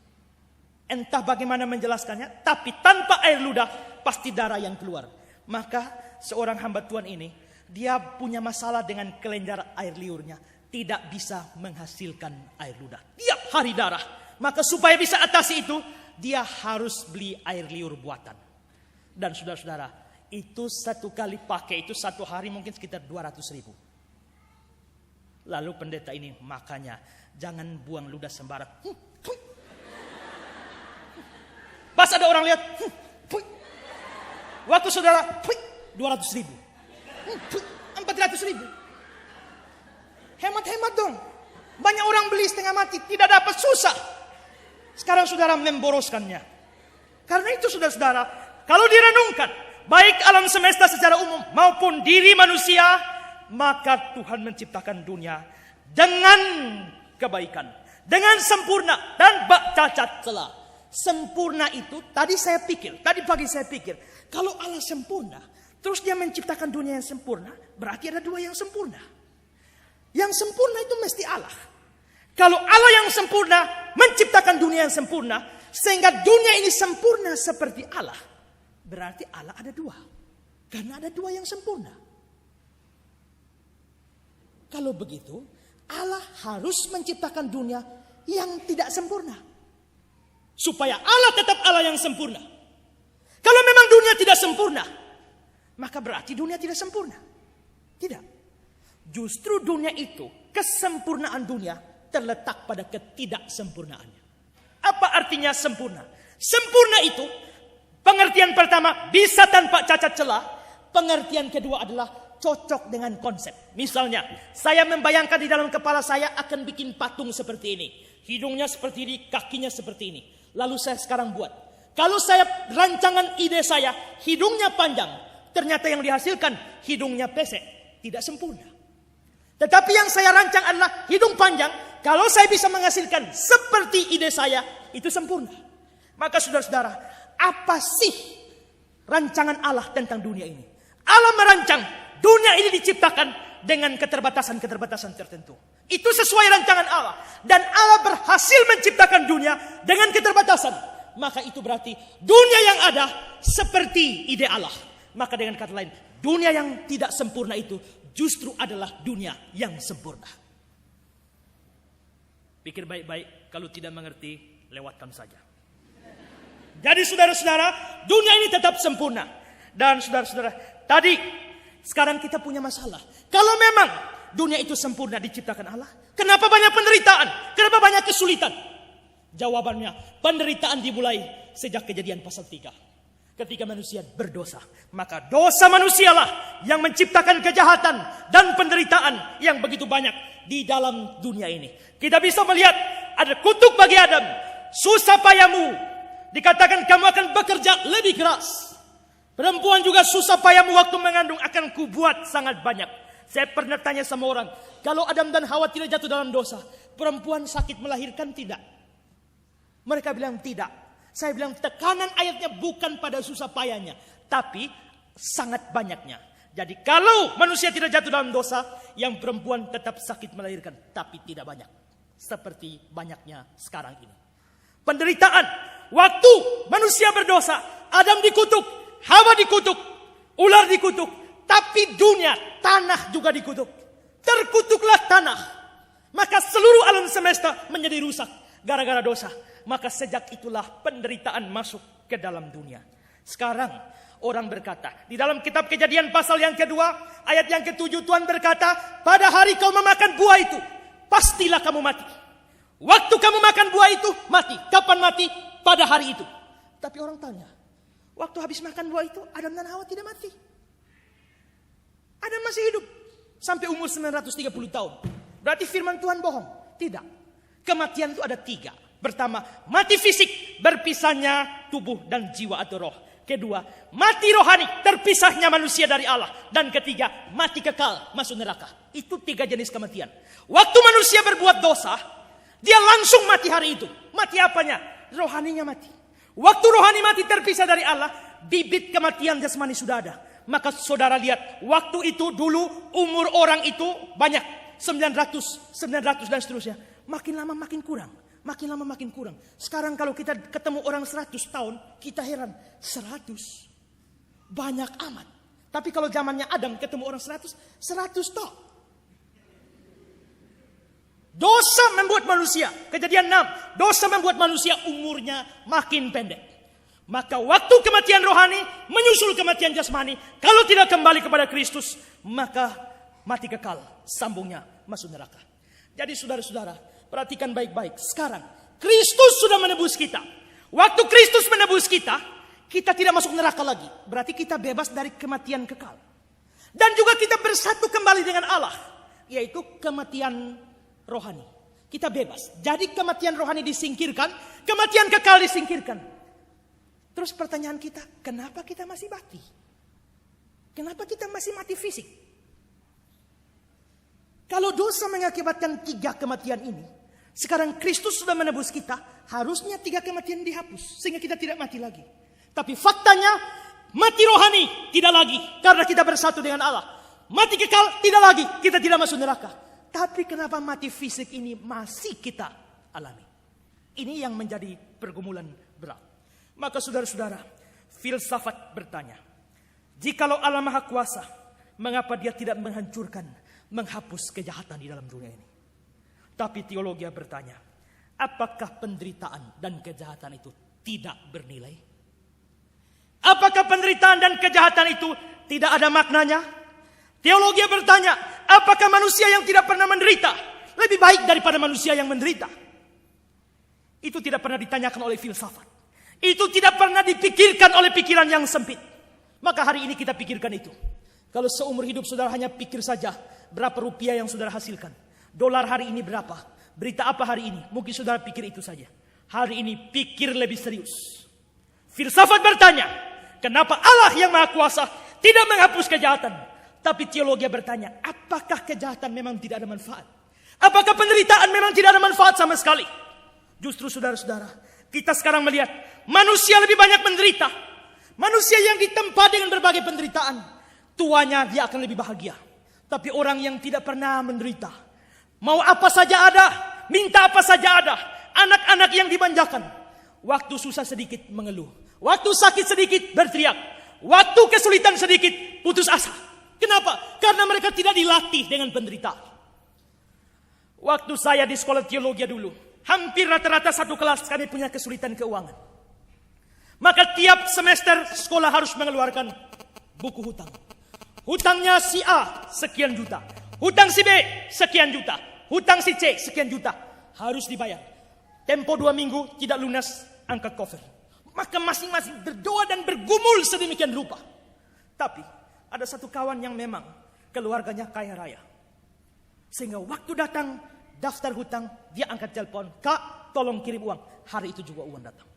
Entah bagaimana menjelaskannya, tapi tanpa air ludah pasti darah yang keluar. Maka seorang hamba Tuhan ini, dia punya masalah dengan kelenjar air liurnya, tidak bisa menghasilkan air ludah. Tiap hari darah. Maka supaya bisa atasi itu, dia harus beli air liur buatan. Dan saudara-saudara, itu satu kali pakai itu satu hari mungkin sekitar 200.000. Lalu pendeta ini, makanya jangan buang ludah sembarang. Pas ada orang lihat, waktu saudara, 200.000, 400.000. Hemat-hemat dong. Banyak orang beli setengah mati, tidak dapat, susah. Sekarang saudara memboroskannya. Karena itu saudara-saudara, kalau direnungkan, baik alam semesta secara umum maupun diri manusia, maka Tuhan menciptakan dunia dengan kebaikan, dengan sempurna dan bak cacat celah. Sempurna itu tadi pagi saya pikir, kalau Allah sempurna, terus dia menciptakan dunia yang sempurna, berarti ada 2 yang sempurna. Yang sempurna itu mesti Allah. Kalau Allah yang sempurna menciptakan dunia yang sempurna, sehingga dunia ini sempurna seperti Allah, berarti Allah ada 2. Karena ada 2 yang sempurna. Kalau begitu, Allah harus menciptakan dunia yang tidak sempurna. Supaya Allah tetap Allah yang sempurna. Kalau memang dunia tidak sempurna, maka berarti dunia tidak sempurna. Tidak. Justru dunia itu, kesempurnaan dunia terletak pada ketidaksempurnaannya. Apa artinya sempurna? Sempurna itu, pengertian pertama, bisa tanpa cacat celah. Pengertian kedua adalah cocok dengan konsep. Misalnya, saya membayangkan di dalam kepala saya akan bikin patung seperti ini. Hidungnya seperti ini, kakinya seperti ini. Lalu saya sekarang buat. Kalau saya rancangan ide saya, hidungnya panjang, ternyata yang dihasilkan hidungnya pesek, tidak sempurna. Tetapi yang saya rancang adalah hidung panjang, kalau saya bisa menghasilkan seperti ide saya, itu sempurna. Maka saudara-saudara, apa sih rancangan Allah tentang dunia ini? Allah merancang dunia ini diciptakan dengan keterbatasan-keterbatasan tertentu. Itu sesuai rancangan Allah. Dan Allah berhasil menciptakan dunia dengan keterbatasan. Maka itu berarti dunia yang ada seperti ide Allah. Maka dengan kata lain, dunia yang tidak sempurna itu justru adalah dunia yang sempurna. Pikir baik-baik, kalau tidak mengerti, lewatkan saja. Jadi saudara-saudara, dunia ini tetap sempurna. Dan saudara-saudara, tadi, sekarang kita punya masalah. Kalau memang dunia itu sempurna diciptakan Allah, kenapa banyak penderitaan? Kenapa banyak kesulitan? Jawabannya, penderitaan dimulai sejak Kejadian pasal 3. Ketika manusia berdosa, maka dosa manusialah yang menciptakan kejahatan dan penderitaan yang begitu banyak di dalam dunia ini. Kita bisa melihat ada kutuk bagi Adam, susah payamu, dikatakan kamu akan bekerja lebih keras. Perempuan juga susah payamu waktu mengandung akan kubuat sangat banyak. Saya pernah tanya sama orang, kalau Adam dan Hawa tidak jatuh dalam dosa, perempuan sakit melahirkan tidak? Mereka bilang tidak. Saya bilang tekanan ayatnya bukan pada susah payahnya, tapi sangat banyaknya. Jadi kalau manusia tidak jatuh dalam dosa, yang perempuan tetap sakit melahirkan, tapi tidak banyak. Seperti banyaknya sekarang ini. Penderitaan, waktu manusia berdosa, Adam dikutuk, Hawa dikutuk, ular dikutuk, tapi dunia, tanah juga dikutuk. Terkutuklah tanah. Maka seluruh alam semesta menjadi rusak gara-gara dosa. Maka sejak itulah penderitaan masuk ke dalam dunia. Sekarang orang berkata, di dalam kitab Kejadian pasal yang kedua, ayat yang ke-7 Tuhan berkata, pada hari kau memakan buah itu, pastilah kamu mati. Waktu kamu makan buah itu, mati. Kapan mati? Pada hari itu. Tapi orang tanya, waktu habis makan buah itu, Adam dan Hawa tidak mati. Adam masih hidup sampai umur 930 tahun. Berarti firman Tuhan bohong? Tidak. Kematian itu ada 3. Pertama, mati fisik, berpisahnya tubuh dan jiwa atau roh. Kedua, mati rohani, terpisahnya manusia dari Allah. Dan ketiga, mati kekal, masuk neraka. Itu 3 jenis kematian. Waktu manusia berbuat dosa, dia langsung mati hari itu. Mati apanya? Rohaninya mati. Waktu rohani mati terpisah dari Allah, bibit kematian jasmani sudah ada. Maka saudara lihat, waktu itu dulu umur orang itu banyak. 900 dan seterusnya. Makin lama makin kurang. Makin lama makin kurang. Sekarang kalau kita ketemu orang 100 tahun, kita heran. 100? Banyak amat. Tapi kalau zamannya Adam ketemu orang 100 tok. Dosa membuat manusia, Kejadian 6, dosa membuat manusia umurnya makin pendek. Maka waktu kematian rohani menyusul kematian jasmani. Kalau tidak kembali kepada Kristus, maka mati kekal, sambungnya masuk neraka. Jadi saudara-saudara, perhatikan baik-baik. Sekarang, Kristus sudah menebus kita. Waktu Kristus menebus kita, kita tidak masuk neraka lagi. Berarti kita bebas dari kematian kekal. Dan juga kita bersatu kembali dengan Allah. Yaitu kematian rohani. Kita bebas. Jadi kematian rohani disingkirkan, kematian kekal disingkirkan. Terus pertanyaan kita, kenapa kita masih mati? Kenapa kita masih mati fisik? Kalau dosa mengakibatkan 3 kematian ini, sekarang Kristus sudah menebus kita, harusnya 3 kematian dihapus, sehingga kita tidak mati lagi. Tapi faktanya, mati rohani tidak lagi, karena kita bersatu dengan Allah. Mati kekal tidak lagi, kita tidak masuk neraka. Tapi kenapa mati fisik ini masih kita alami? Ini yang menjadi pergumulan berat. Maka saudara-saudara, filsafat bertanya, jikalau Allah Maha Kuasa, mengapa dia tidak menghancurkan, menghapus kejahatan di dalam dunia ini? Tapi teologi bertanya, apakah penderitaan dan kejahatan itu tidak bernilai? Apakah penderitaan dan kejahatan itu tidak ada maknanya? Teologi bertanya, apakah manusia yang tidak pernah menderita lebih baik daripada manusia yang menderita? Itu tidak pernah ditanyakan oleh filsafat. Itu tidak pernah dipikirkan oleh pikiran yang sempit. Maka hari ini kita pikirkan itu. Kalau seumur hidup saudara hanya pikir saja berapa rupiah yang saudara hasilkan. Dolar hari ini berapa? Berita apa hari ini? Mungkin saudara pikir itu saja. Hari ini pikir lebih serius. Filsafat bertanya, kenapa Allah yang Maha Kuasa tidak menghapus kejahatan? Tapi teologi bertanya, apakah kejahatan memang tidak ada manfaat? Apakah penderitaan memang tidak ada manfaat sama sekali? Justru saudara-saudara, kita sekarang melihat manusia lebih banyak menderita. Manusia yang ditempa dengan berbagai penderitaan, tuanya dia akan lebih bahagia. Tapi orang yang tidak pernah menderita, mau apa saja ada, minta apa saja ada. Anak-anak yang dimanjakan, waktu susah sedikit mengeluh, waktu sakit sedikit berteriak, waktu kesulitan sedikit putus asa. Kenapa? Karena mereka tidak dilatih dengan penderitaan. Waktu saya di sekolah teologi dulu, hampir rata-rata satu kelas kami punya kesulitan keuangan. Maka tiap semester sekolah harus mengeluarkan buku hutang. Hutangnya si A sekian juta, hutang si B sekian juta, hutang si C sekian juta. Harus dibayar. Tempo 2 minggu tidak lunas, angkat cover. Maka masing-masing berdoa dan bergumul sedemikian rupa. Tapi ada satu kawan yang memang keluarganya kaya raya. Sehingga waktu datang daftar hutang, dia angkat telepon, Kak tolong kirim uang. Hari itu juga uang datang.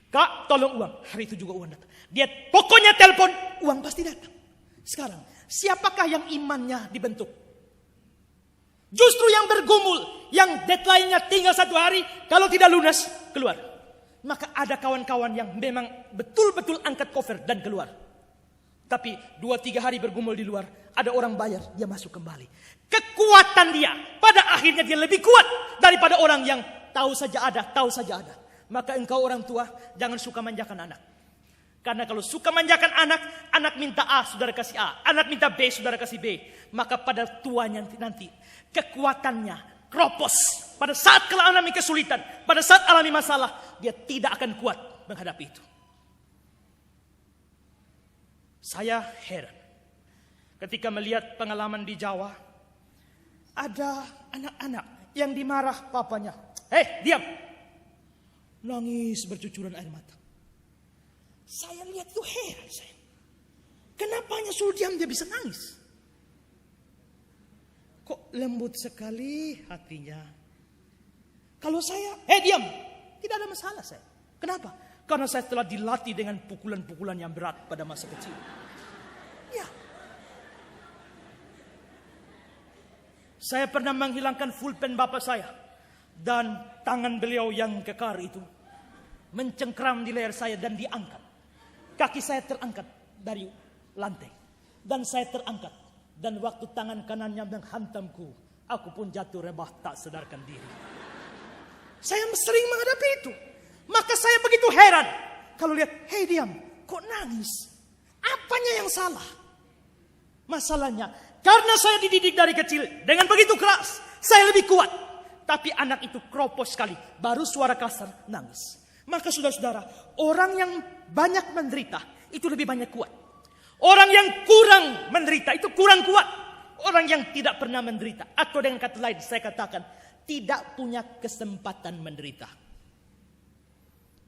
Kak tolong uang, hari itu juga uang datang. Dia pokoknya telepon, uang pasti datang. Sekarang, siapakah yang imannya dibentuk? Justru yang bergumul, yang deadline-nya tinggal 1 hari, kalau tidak lunas, keluar. Maka ada kawan-kawan yang memang betul-betul angkat cover dan keluar. Tapi 2-3 hari bergumul di luar, ada orang bayar, dia masuk kembali. Kekuatan dia, pada akhirnya dia lebih kuat daripada orang yang tahu saja ada, tahu saja ada. Maka engkau orang tua, jangan suka manjakan anak. Karena kalau suka manjakan anak, anak minta A, saudara kasih A. Anak minta B, saudara kasih B. Maka pada tuanya nanti, kekuatannya kropos. Pada saat kalau alami kesulitan, pada saat alami masalah, dia tidak akan kuat menghadapi itu. Saya heran ketika melihat pengalaman di Jawa, ada anak-anak yang dimarah papanya. Hei, diam! Nangis bercucuran air mata. Saya lihat itu heran saya. Kenapa hanya suruh diam dia bisa nangis? Kok lembut sekali hatinya. Kalau saya, diam! Tidak ada masalah saya. Kenapa? Karena saya telah dilatih dengan pukulan-pukulan yang berat pada masa kecil. Ya. Saya pernah menghilangkan pulpen bapak saya. Dan tangan beliau yang kekar itu mencengkram di leher saya dan diangkat. Kaki saya terangkat dari lantai. Dan saya terangkat. Dan waktu tangan kanannya menghantamku, aku pun jatuh rebah tak sadarkan diri. Saya sering menghadapi itu. Maka saya begitu heran. Kalau lihat, hei diam, kok nangis? Apanya yang salah? Masalahnya, karena saya dididik dari kecil dengan begitu keras, saya lebih kuat. Tapi anak itu kropos sekali, baru suara kasar, nangis. Maka saudara-saudara, orang yang banyak menderita, itu lebih banyak kuat. Orang yang kurang menderita, itu kurang kuat. Orang yang tidak pernah menderita, atau dengan kata lain, saya katakan, tidak punya kesempatan menderita.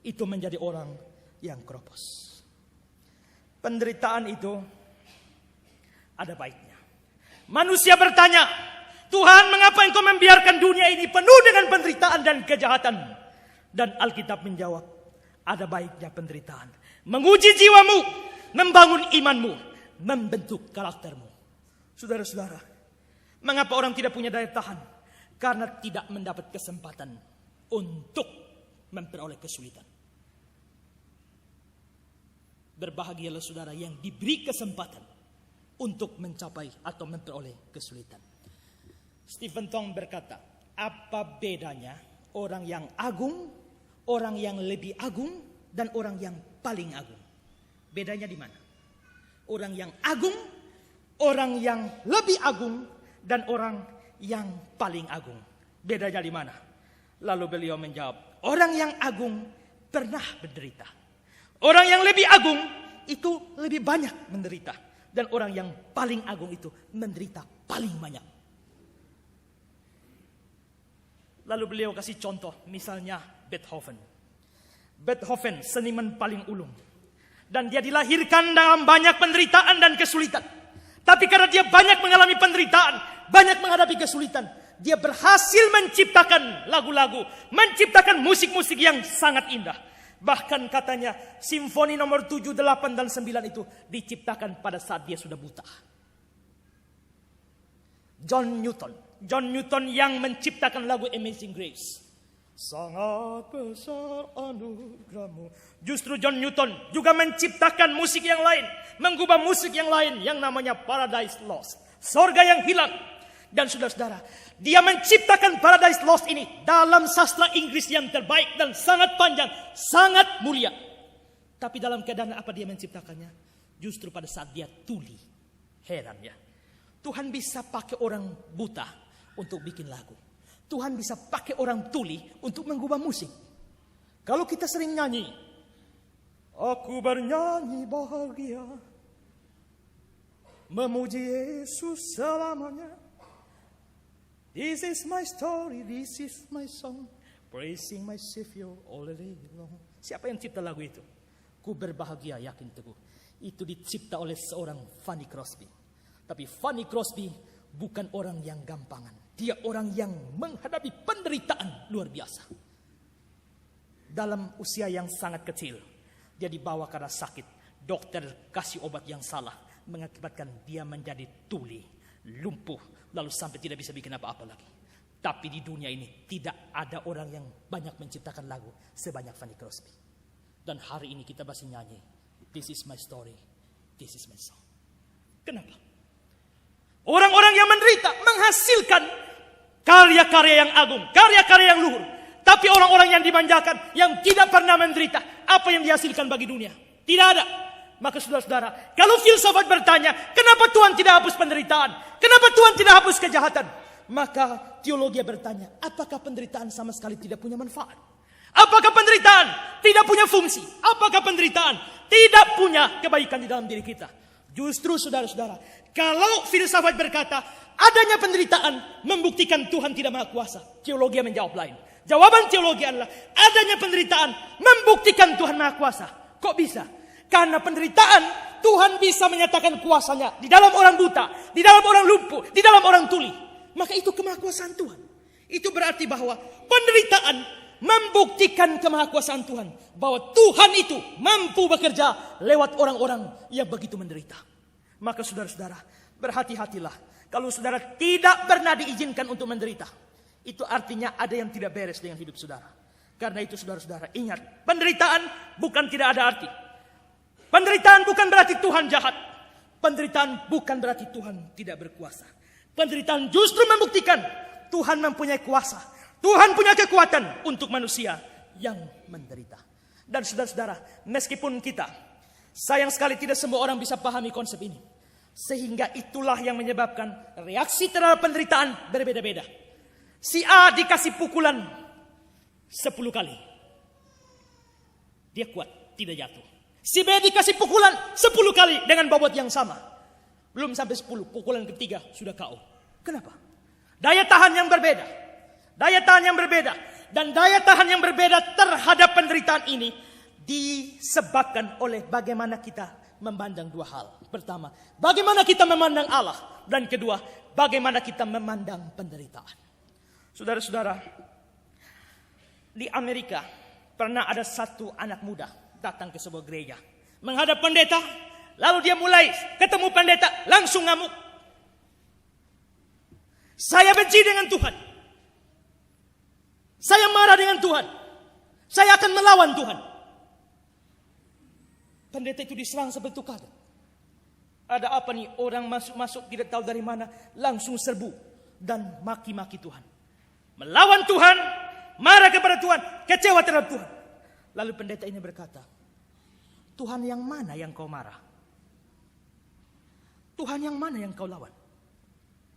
Itu menjadi orang yang kropos. Penderitaan itu ada baiknya. Manusia bertanya, Tuhan mengapa engkau membiarkan dunia ini penuh dengan penderitaan dan kejahatan? Dan Alkitab menjawab, ada baiknya penderitaan. Menguji jiwamu, membangun imanmu, membentuk karaktermu. Saudara-saudara, mengapa orang tidak punya daya tahan? Karena tidak mendapat kesempatan untuk memperoleh kesulitan. Berbahagialah saudara yang diberi kesempatan untuk mencapai atau memperoleh kesulitan. Stephen Tong berkata, apa bedanya orang yang agung, orang yang lebih agung, dan orang yang paling agung? Bedanya di mana? Orang yang agung, orang yang lebih agung, dan orang yang paling agung. Bedanya di mana? Lalu beliau menjawab, orang yang agung pernah menderita. Orang yang lebih agung itu lebih banyak menderita. Dan orang yang paling agung itu menderita paling banyak. Lalu beliau kasih contoh, misalnya Beethoven. Beethoven seniman paling ulung. Dan dia dilahirkan dalam banyak penderitaan dan kesulitan. Tapi karena dia banyak mengalami penderitaan, banyak menghadapi kesulitan, dia berhasil menciptakan lagu-lagu, menciptakan musik-musik yang sangat indah. Bahkan katanya simfoni nomor 7, 8, dan 9 itu diciptakan pada saat dia sudah buta. John Newton yang menciptakan lagu Amazing Grace. Sangat besar anugerahmu. Justru John Newton juga menciptakan musik yang lain, mengubah musik yang lain yang namanya Paradise Lost, sorga yang hilang. Dan saudara-saudara, dia menciptakan Paradise Lost ini dalam sastra Inggris yang terbaik dan sangat panjang, sangat mulia. Tapi dalam keadaan apa dia menciptakannya? Justru pada saat dia tuli. Heran ya. Tuhan bisa pakai orang buta untuk bikin lagu. Tuhan bisa pakai orang tuli untuk mengubah musik. Kalau kita sering nyanyi, aku bernyanyi bahagia, memuji Yesus selamanya. This is my story, this is my song, praising my Savior all the day long. Siapa yang cipta lagu itu? Ku berbahagia yakin teguh. Itu dicipta oleh seorang Fanny Crosby. Tapi Fanny Crosby bukan orang yang gampangan. Dia orang yang menghadapi penderitaan luar biasa. Dalam usia yang sangat kecil, dia dibawa karena sakit. Dokter kasih obat yang salah, mengakibatkan dia menjadi tuli, lumpuh, lalu sampai tidak bisa bikin apa-apa lagi. Tapi di dunia ini tidak ada orang yang banyak menciptakan lagu sebanyak Fanny Crosby. Dan hari ini kita masih nyanyi, this is my story, this is my song. Kenapa? Orang-orang yang menderita menghasilkan karya-karya yang agung, karya-karya yang luhur. Tapi orang-orang yang dimanjakan, yang tidak pernah menderita, apa yang dihasilkan bagi dunia? Tidak ada. Maka saudara-saudara, kalau filsafat bertanya, kenapa Tuhan tidak hapus penderitaan? Kenapa Tuhan tidak hapus kejahatan? Maka teologi bertanya, apakah penderitaan sama sekali tidak punya manfaat? Apakah penderitaan tidak punya fungsi? Apakah penderitaan tidak punya kebaikan di dalam diri kita? Justru saudara-saudara, kalau filsafat berkata, adanya penderitaan membuktikan Tuhan tidak maha kuasa, teologi menjawab lain. Jawaban teologi adalah, adanya penderitaan membuktikan Tuhan maha kuasa. Kok bisa? Karena penderitaan, Tuhan bisa menyatakan kuasanya di dalam orang buta, di dalam orang lumpuh, di dalam orang tuli. Maka itu kemahakuasaan Tuhan. Itu berarti bahwa penderitaan membuktikan kemahakuasaan Tuhan. Bahwa Tuhan itu mampu bekerja lewat orang-orang yang begitu menderita. Maka saudara-saudara, berhati-hatilah. Kalau saudara tidak pernah diizinkan untuk menderita, itu artinya ada yang tidak beres dengan hidup saudara. Karena itu saudara-saudara, ingat, penderitaan bukan tidak ada arti. Penderitaan bukan berarti Tuhan jahat. Penderitaan bukan berarti Tuhan tidak berkuasa. Penderitaan justru membuktikan Tuhan mempunyai kuasa. Tuhan punya kekuatan untuk manusia yang menderita. Dan saudara-saudara, meskipun kita, sayang sekali tidak semua orang bisa pahami konsep ini. Sehingga itulah yang menyebabkan reaksi terhadap penderitaan berbeda-beda. Si A dikasih pukulan 10 kali. Dia kuat, tidak jatuh. Si B dikasih pukulan 10 kali dengan bobot yang sama. Belum sampai 10, pukulan ketiga sudah KO. Kenapa? Daya tahan yang berbeda. Daya tahan yang berbeda. Dan daya tahan yang berbeda terhadap penderitaan ini disebabkan oleh bagaimana kita memandang dua hal. Pertama, bagaimana kita memandang Allah. Dan kedua, bagaimana kita memandang penderitaan. Saudara-saudara, di Amerika pernah ada satu anak muda datang ke sebuah gereja, menghadap pendeta, lalu dia mulai ketemu pendeta, langsung ngamuk. Saya benci dengan Tuhan. Saya marah dengan Tuhan. Saya akan melawan Tuhan. Pendeta itu diserang seperti itu kaget. Ada apa nih? Orang masuk-masuk tidak tahu dari mana, langsung serbu dan maki-maki Tuhan. Melawan Tuhan, marah kepada Tuhan, kecewa terhadap Tuhan. Lalu pendeta ini berkata, Tuhan yang mana yang kau marah? Tuhan yang mana yang kau lawan?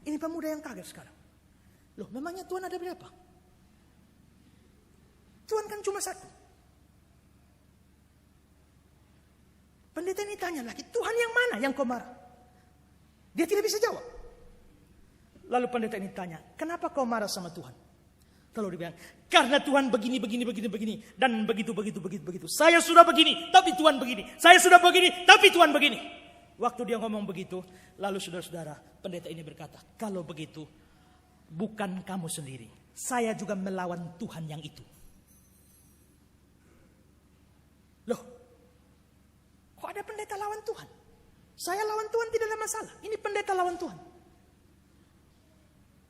Ini pemuda yang kaget sekarang. Loh, memangnya Tuhan ada berapa? Tuhan kan cuma satu. Pendeta ini tanya lagi, Tuhan yang mana yang kau marah? Dia tidak bisa jawab. Lalu pendeta ini tanya, kenapa kau marah sama Tuhan? Kalau dia bilang, karena Tuhan begini. Dan begitu. Saya sudah begini, tapi Tuhan begini. Saya sudah begini, tapi Tuhan begini. Waktu dia ngomong begitu, lalu saudara-saudara, pendeta ini berkata, kalau begitu, bukan kamu sendiri. Saya juga melawan Tuhan yang itu. Loh, kok ada pendeta lawan Tuhan? Saya lawan Tuhan tidak ada masalah. Ini pendeta lawan Tuhan.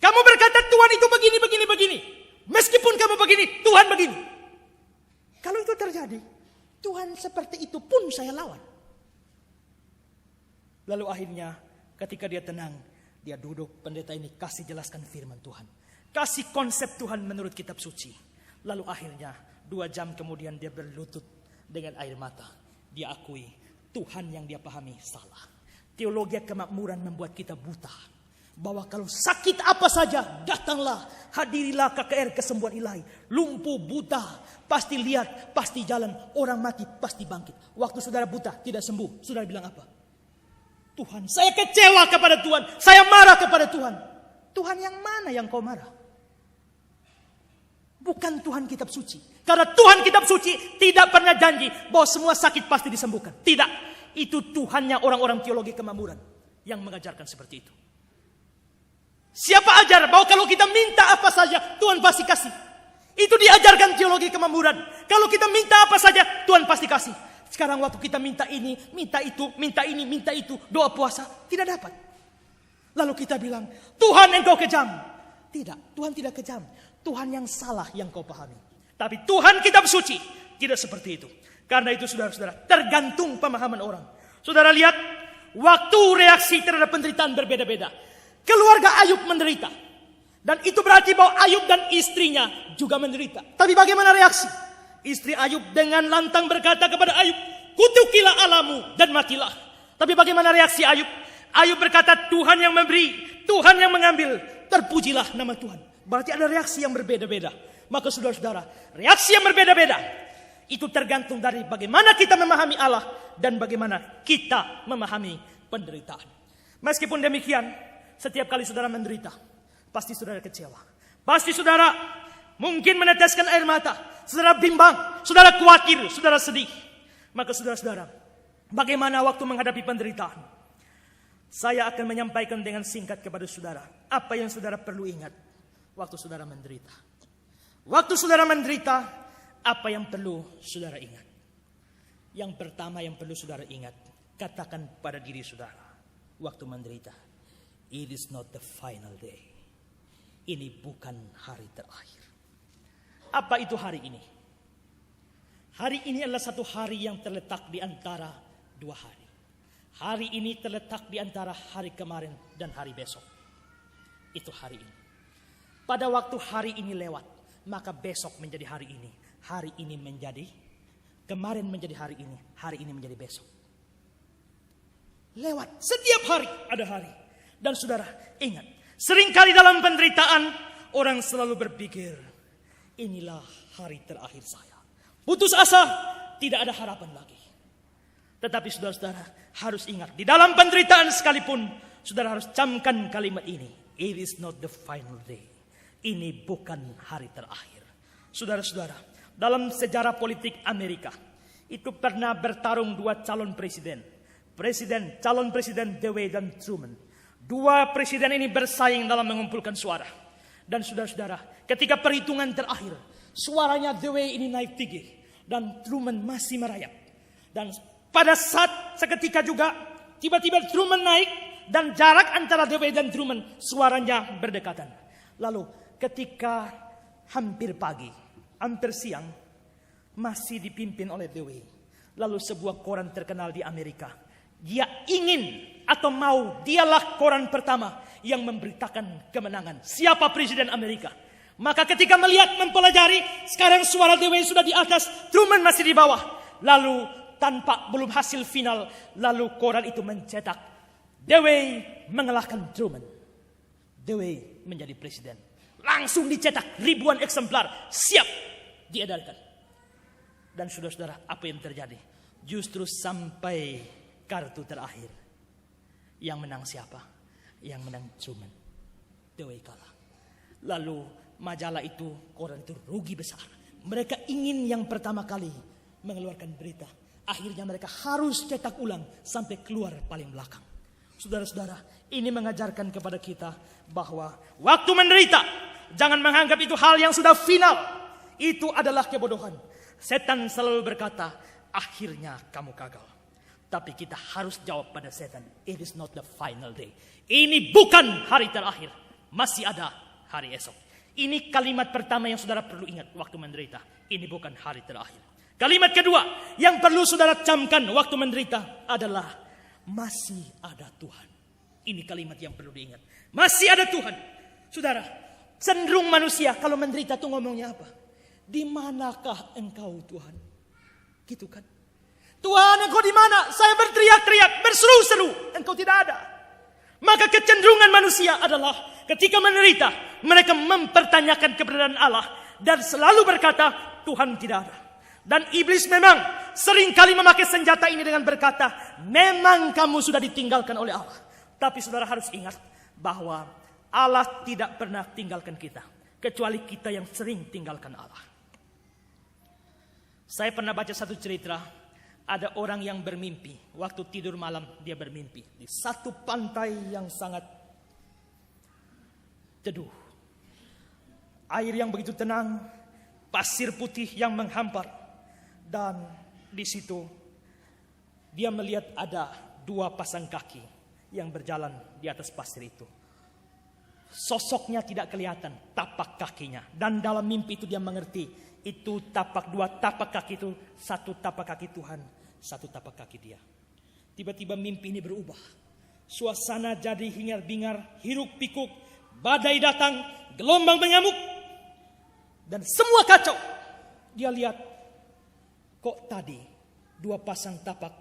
Kamu berkata Tuhan itu begini, begini, begini. Meskipun kamu begini, Tuhan begini. Kalau itu terjadi, Tuhan seperti itu pun saya lawan. Lalu akhirnya ketika dia tenang, dia duduk, pendeta ini kasih jelaskan firman Tuhan. Kasih konsep Tuhan menurut kitab suci. Lalu akhirnya 2 jam kemudian dia berlutut dengan air mata. Dia akui Tuhan yang dia pahami salah. Teologi kemakmuran membuat kita buta. Bahwa kalau sakit apa saja, datanglah, hadirilah KKR kesembuhan ilahi. Lumpuh, buta, pasti lihat, pasti jalan. Orang mati, pasti bangkit. Waktu saudara buta, tidak sembuh, saudara bilang apa? Tuhan, saya kecewa kepada Tuhan. Saya marah kepada Tuhan. Tuhan yang mana yang kau marah? Bukan Tuhan kitab suci. Karena Tuhan kitab suci tidak pernah janji bahwa semua sakit pasti disembuhkan. Tidak. Itu Tuhannya orang-orang teologi kemakmuran yang mengajarkan seperti itu. Siapa ajar bahwa kalau kita minta apa saja Tuhan pasti kasih. Itu diajarkan teologi kemakmuran. Kalau kita minta apa saja Tuhan pasti kasih. Sekarang waktu kita minta ini, minta itu, minta ini, minta itu, doa puasa tidak dapat. Lalu kita bilang, Tuhan engkau kejam. Tidak, Tuhan tidak kejam. Tuhan yang salah yang kau pahami. Tapi Tuhan kitab suci tidak seperti itu. Karena itu saudara-saudara, tergantung pemahaman orang. Saudara lihat, waktu reaksi terhadap penderitaan berbeda-beda. Keluarga Ayub menderita. Dan itu berarti bahwa Ayub dan istrinya juga menderita. Tapi bagaimana reaksi? Istri Ayub dengan lantang berkata kepada Ayub, kutukilah Allahmu dan matilah. Tapi bagaimana reaksi Ayub? Ayub berkata, Tuhan yang memberi, Tuhan yang mengambil, terpujilah nama Tuhan. Berarti ada reaksi yang berbeda-beda. Maka saudara-saudara, reaksi yang berbeda-beda itu tergantung dari bagaimana kita memahami Allah dan bagaimana kita memahami penderitaan. Meskipun demikian, setiap kali saudara menderita, pasti saudara kecewa. Pasti saudara mungkin meneteskan air mata. Saudara bimbang, saudara khawatir, saudara sedih. Maka saudara-saudara, bagaimana waktu menghadapi penderitaan? Saya akan menyampaikan dengan singkat kepada saudara apa yang saudara perlu ingat waktu saudara menderita. Waktu saudara menderita, apa yang perlu saudara ingat? Yang pertama yang perlu saudara ingat, katakan pada diri saudara waktu menderita, it is not the final day. Ini bukan hari terakhir. Apa itu hari ini? Hari ini adalah satu hari yang terletak di antara 2 hari. Hari ini terletak di antara hari kemarin dan hari besok. Itu hari ini. Pada waktu hari ini lewat, maka besok menjadi hari ini. Hari ini menjadi, kemarin menjadi hari ini menjadi besok. Lewat, setiap hari ada hari. Dan saudara, ingat, seringkali dalam penderitaan, orang selalu berpikir, inilah hari terakhir saya. Putus asa, tidak ada harapan lagi. Tetapi saudara-saudara harus ingat, di dalam penderitaan sekalipun, saudara harus camkan kalimat ini. It is not the final day. Ini bukan hari terakhir. Saudara-saudara, dalam sejarah politik Amerika, itu pernah bertarung 2 calon presiden. Calon presiden Dewey dan Truman. 2 presiden ini bersaing dalam mengumpulkan suara. Dan saudara-saudara, ketika perhitungan terakhir, suaranya Dewey ini naik tinggi. Dan Truman masih merayap. Dan pada saat seketika juga, tiba-tiba Truman naik. Dan jarak antara Dewey dan Truman, suaranya berdekatan. Lalu ketika hampir pagi, hampir siang, masih dipimpin oleh Dewey. Lalu sebuah koran terkenal di Amerika, dia ingin atau mau, dialah koran pertama yang memberitakan kemenangan siapa presiden Amerika. Maka ketika melihat, mempelajari, sekarang suara Dewey sudah di atas, Truman masih di bawah. Lalu tanpa belum hasil final, lalu koran itu mencetak Dewey mengalahkan Truman. Dewey menjadi presiden. Langsung dicetak ribuan eksemplar, siap diedarkan. Dan saudara-saudara, apa yang terjadi? Justru sampai kartu terakhir, yang menang siapa? Yang menang Truman. Dewey kalah. Lalu majalah itu, koran itu rugi besar. Mereka ingin yang pertama kali mengeluarkan berita. Akhirnya mereka harus cetak ulang sampai keluar paling belakang. Saudara-saudara, ini mengajarkan kepada kita bahwa waktu menderita, jangan menganggap itu hal yang sudah final. Itu adalah kebodohan. Setan selalu berkata, akhirnya kamu gagal. Tapi kita harus jawab pada setan, it is not the final day. Ini bukan hari terakhir, masih ada hari esok. Ini kalimat pertama yang saudara perlu ingat waktu menderita. Ini bukan hari terakhir. Kalimat kedua yang perlu saudara camkan waktu menderita adalah masih ada Tuhan. Ini kalimat yang perlu diingat. Masih ada Tuhan. Saudara, cenderung manusia kalau menderita tuh ngomongnya apa? Di manakah engkau Tuhan? Gitu kan? Tuhan, engkau di mana? Saya berteriak-teriak, berseru-seru, engkau tidak ada. Maka kecenderungan manusia adalah ketika menderita, mereka mempertanyakan keberadaan Allah dan selalu berkata, Tuhan tidak ada. Dan iblis memang seringkali memakai senjata ini dengan berkata, memang kamu sudah ditinggalkan oleh Allah. Tapi saudara harus ingat bahwa Allah tidak pernah tinggalkan kita, kecuali kita yang sering tinggalkan Allah. Saya pernah baca satu cerita. Ada orang yang bermimpi, waktu tidur malam dia bermimpi di satu pantai yang sangat teduh. Air yang begitu tenang, pasir putih yang menghampar. Dan di situ dia melihat ada dua pasang kaki yang berjalan di atas pasir itu. Sosoknya tidak kelihatan, tapak kakinya. Dan dalam mimpi itu dia mengerti, itu dua tapak kaki itu, satu tapak kaki Tuhan, satu tapak kaki dia. Tiba-tiba mimpi ini berubah. Suasana jadi hingar-bingar, hiruk pikuk, badai datang, gelombang mengamuk, dan semua kacau. Dia lihat, kok tadi dua pasang tapak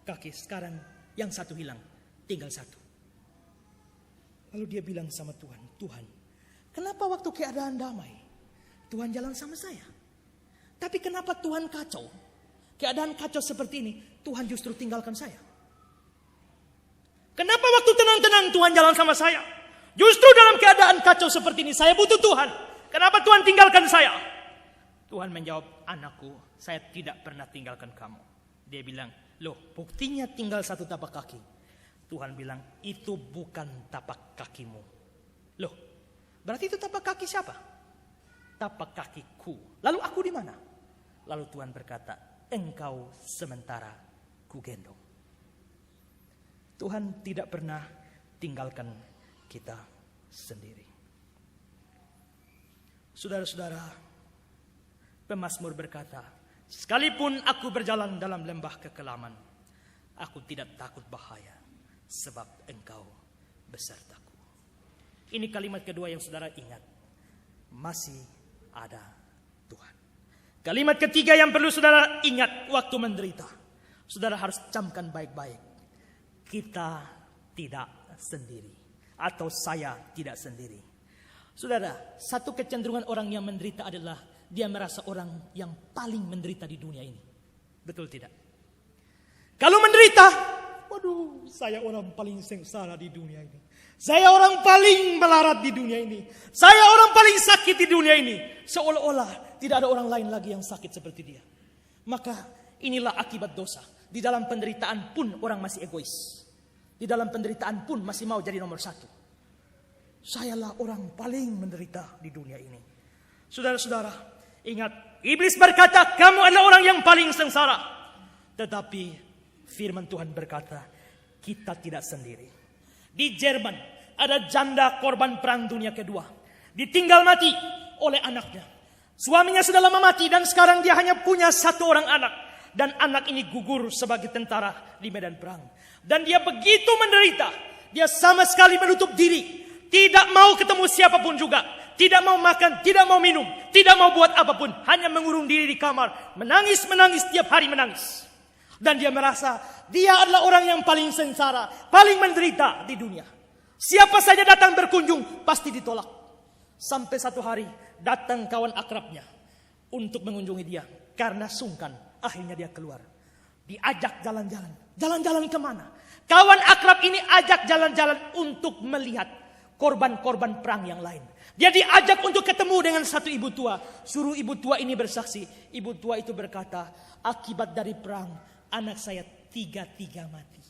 kaki, sekarang yang satu hilang, tinggal satu. Lalu dia bilang sama Tuhan, Tuhan, kenapa waktu keadaan damai Tuhan jalan sama saya? Tapi kenapa Tuhan kacau? Keadaan kacau seperti ini, Tuhan justru tinggalkan saya. Kenapa waktu tenang-tenang Tuhan jalan sama saya? Justru dalam keadaan kacau seperti ini, saya butuh Tuhan. Kenapa Tuhan tinggalkan saya? Tuhan menjawab, anakku, saya tidak pernah tinggalkan kamu. Dia bilang, loh, buktinya tinggal satu tapak kaki. Tuhan bilang, itu bukan tapak kakimu. Loh, berarti itu tapak kaki siapa? Tapak kakiku. Lalu aku di mana? Lalu Tuhan berkata, engkau sementara kugendong. Tuhan tidak pernah tinggalkan kita sendiri. Saudara-saudara, pemazmur berkata, sekalipun aku berjalan dalam lembah kekelaman, aku tidak takut bahaya, sebab engkau besertaku. Ini kalimat kedua yang saudara ingat. Masih ada Tuhan. Kalimat ketiga yang perlu saudara ingat waktu menderita. Saudara harus camkan baik-baik. Kita tidak sendiri. Atau saya tidak sendiri. Saudara, satu kecenderungan orang yang menderita adalah dia merasa orang yang paling menderita di dunia ini. Betul tidak? Kalau menderita, waduh, saya orang paling sengsara di dunia ini. Saya orang paling melarat di dunia ini. Saya orang paling sakit di dunia ini. Seolah-olah tidak ada orang lain lagi yang sakit seperti dia. Maka inilah akibat dosa. Di dalam penderitaan pun orang masih egois. Di dalam penderitaan pun masih mau jadi nomor satu. Sayalah orang paling menderita di dunia ini. Saudara-saudara, ingat, iblis berkata, kamu adalah orang yang paling sengsara. Tetapi firman Tuhan berkata, kita tidak sendiri. Di Jerman ada janda korban perang dunia kedua. Ditinggal mati oleh anaknya. Suaminya sudah lama mati dan sekarang dia hanya punya satu orang anak. Dan anak ini gugur sebagai tentara di medan perang. Dan dia begitu menderita. Dia sama sekali menutup diri. Tidak mau ketemu siapapun juga. Tidak mau makan, tidak mau minum. Tidak mau buat apapun. Hanya mengurung diri di kamar. Menangis, tiap hari menangis. Dan dia merasa dia adalah orang yang paling sengsara, paling menderita di dunia. Siapa saja datang berkunjung pasti ditolak. Sampai satu hari datang kawan akrabnya untuk mengunjungi dia. Karena sungkan, akhirnya dia keluar. Diajak jalan-jalan. Jalan-jalan kemana? Kawan akrab ini ajak jalan-jalan untuk melihat korban-korban perang yang lain. Dia diajak untuk ketemu dengan satu ibu tua. Suruh ibu tua ini bersaksi. Ibu tua itu berkata, akibat dari perang, anak saya tiga mati.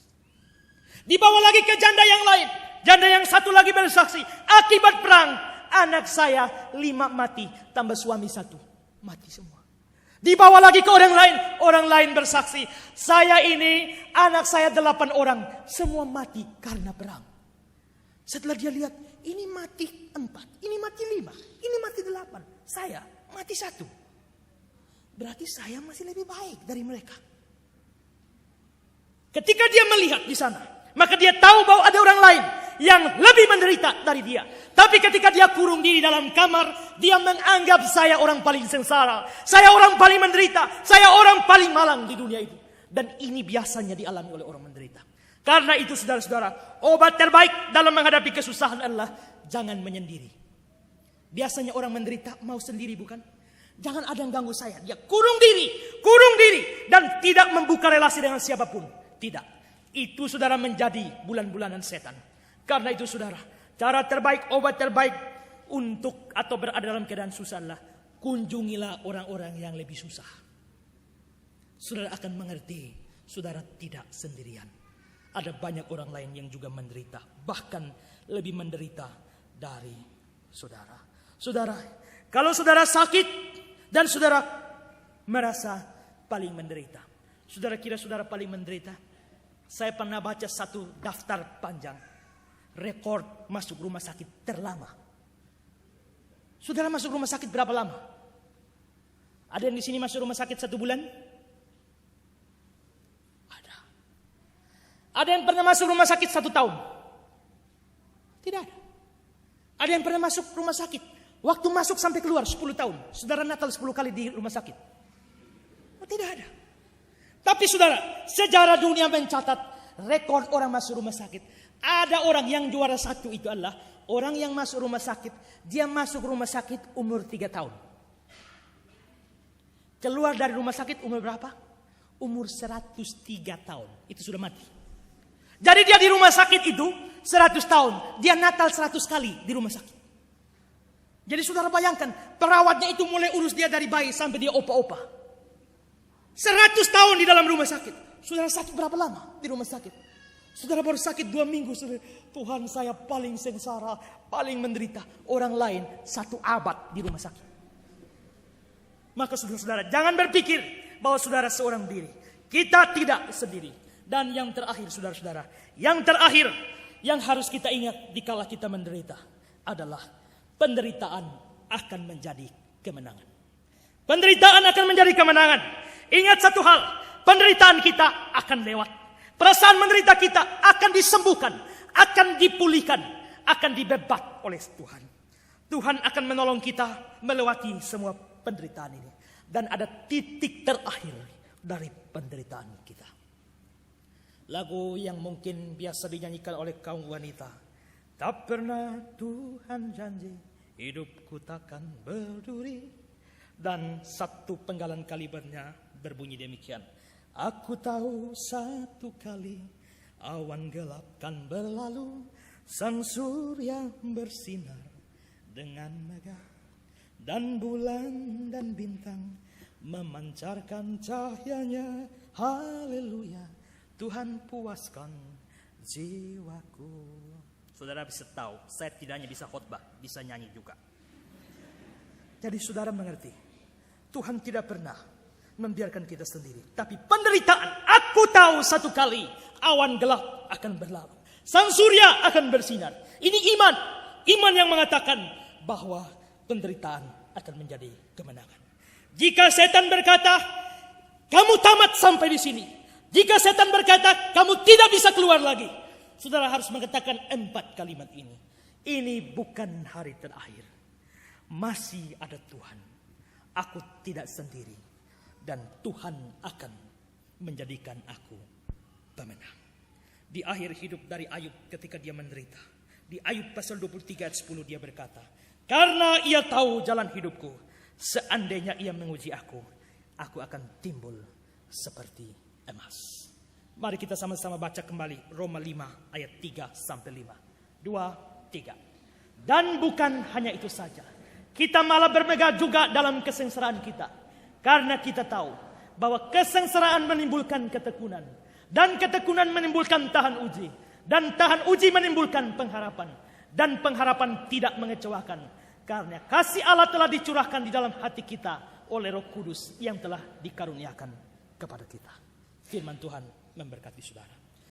Dibawa lagi ke janda yang lain. Janda yang satu lagi bersaksi. Akibat perang, anak saya 5 mati. Tambah suami 1. Mati semua. Dibawa lagi ke orang lain bersaksi. Saya ini, anak saya 8 orang, semua mati karena perang. Setelah dia lihat, ini mati 4, ini mati 5, ini mati 8. Saya mati 1. Berarti saya masih lebih baik dari mereka. Ketika dia melihat di sana, maka dia tahu bahwa ada orang lain yang lebih menderita dari dia. Tapi ketika dia kurung diri dalam kamar, dia menganggap saya orang paling sengsara, saya orang paling menderita, saya orang paling malang di dunia itu. Dan ini biasanya dialami oleh orang menderita. Karena itu saudara-saudara, obat terbaik dalam menghadapi kesusahan adalah jangan menyendiri. Biasanya orang menderita mau sendiri, bukan? Jangan ada yang ganggu saya. Dia kurung diri, dan tidak membuka relasi dengan siapapun. Tidak. Itu saudara menjadi bulan-bulanan setan. Karena itu saudara, cara terbaik, obat terbaik untuk atau berada dalam keadaan susah adalah kunjungilah orang-orang yang lebih susah. Saudara akan mengerti, saudara tidak sendirian. Ada banyak orang lain yang juga menderita, bahkan lebih menderita dari saudara. Saudara, kalau saudara sakit dan saudara merasa paling menderita, saudara kira saudara paling menderita? Saya pernah baca satu daftar panjang, rekor masuk rumah sakit terlama. Saudara masuk rumah sakit berapa lama? Ada yang di sini masuk rumah sakit 1 bulan? Ada. Ada yang pernah masuk rumah sakit 1 tahun? Tidak ada. Ada yang pernah masuk rumah sakit, waktu masuk sampai keluar 10 tahun. Saudara natal 10 kali di rumah sakit? Tidak ada. Tapi saudara, sejarah dunia mencatat rekor orang masuk rumah sakit. Ada orang yang juara 1 itu adalah orang yang masuk rumah sakit. Dia masuk rumah sakit umur 3 tahun. Keluar dari rumah sakit umur berapa? Umur 103 tahun. Itu sudah mati. Jadi dia di rumah sakit itu 100 tahun. Dia natal 100 kali di rumah sakit. Jadi saudara bayangkan, perawatnya itu mulai urus dia dari bayi sampai dia opa-opa. 100 tahun di dalam rumah sakit. Saudara sakit berapa lama di rumah sakit? Saudara baru sakit 2 minggu. Saudara, Tuhan, saya paling sengsara, paling menderita. Orang lain 1 abad di rumah sakit. Maka saudara-saudara, jangan berpikir bahwa saudara seorang diri. Kita tidak sendiri. Dan yang terakhir saudara-saudara, yang terakhir yang harus kita ingat dikala kita menderita adalah penderitaan akan menjadi kemenangan. Penderitaan akan menjadi kemenangan. Ingat satu hal, penderitaan kita akan lewat. Perasaan menderita kita akan disembuhkan, akan dipulihkan, akan dibebat oleh Tuhan. Tuhan akan menolong kita melewati semua penderitaan ini. Dan ada titik terakhir dari penderitaan kita. Lagu yang mungkin biasa dinyanyikan oleh kaum wanita. Tak pernah Tuhan janji, hidupku takkan berduri. Dan satu penggalan kalibernya berbunyi demikian. Aku tahu satu kali awan gelap kan berlalu, sang surya bersinar dengan megah, dan bulan dan bintang memancarkan cahayanya. Haleluya, Tuhan puaskan jiwaku. Saudara bisa tahu, saya tidak hanya bisa khotbah, bisa nyanyi juga. Jadi saudara mengerti, Tuhan tidak pernah membiarkan kita sendiri. Tapi penderitaan, aku tahu satu kali awan gelap akan berlalu, sang surya akan bersinar. Ini iman, iman yang mengatakan bahwa penderitaan akan menjadi kemenangan. Jika setan berkata, kamu tamat sampai di sini. Jika setan berkata, kamu tidak bisa keluar lagi. Saudara harus mengatakan 4 kalimat ini. Ini bukan hari terakhir. Masih ada Tuhan. Aku tidak sendiri. Dan Tuhan akan menjadikan aku pemenang. Di akhir hidup dari Ayub ketika dia menderita. Di Ayub pasal 23 ayat 10 dia berkata, karena ia tahu jalan hidupku, seandainya ia menguji aku akan timbul seperti emas. Mari kita sama-sama baca kembali Roma 5 ayat 3 sampai 5. 2, 3. Dan bukan hanya itu saja, kita malah bermegah juga dalam kesengsaraan kita. Karena kita tahu bahwa kesengsaraan menimbulkan ketekunan. Dan ketekunan menimbulkan tahan uji. Dan tahan uji menimbulkan pengharapan. Dan pengharapan tidak mengecewakan. Karena kasih Allah telah dicurahkan di dalam hati kita oleh Roh Kudus yang telah dikaruniakan kepada kita. Firman Tuhan memberkati saudara.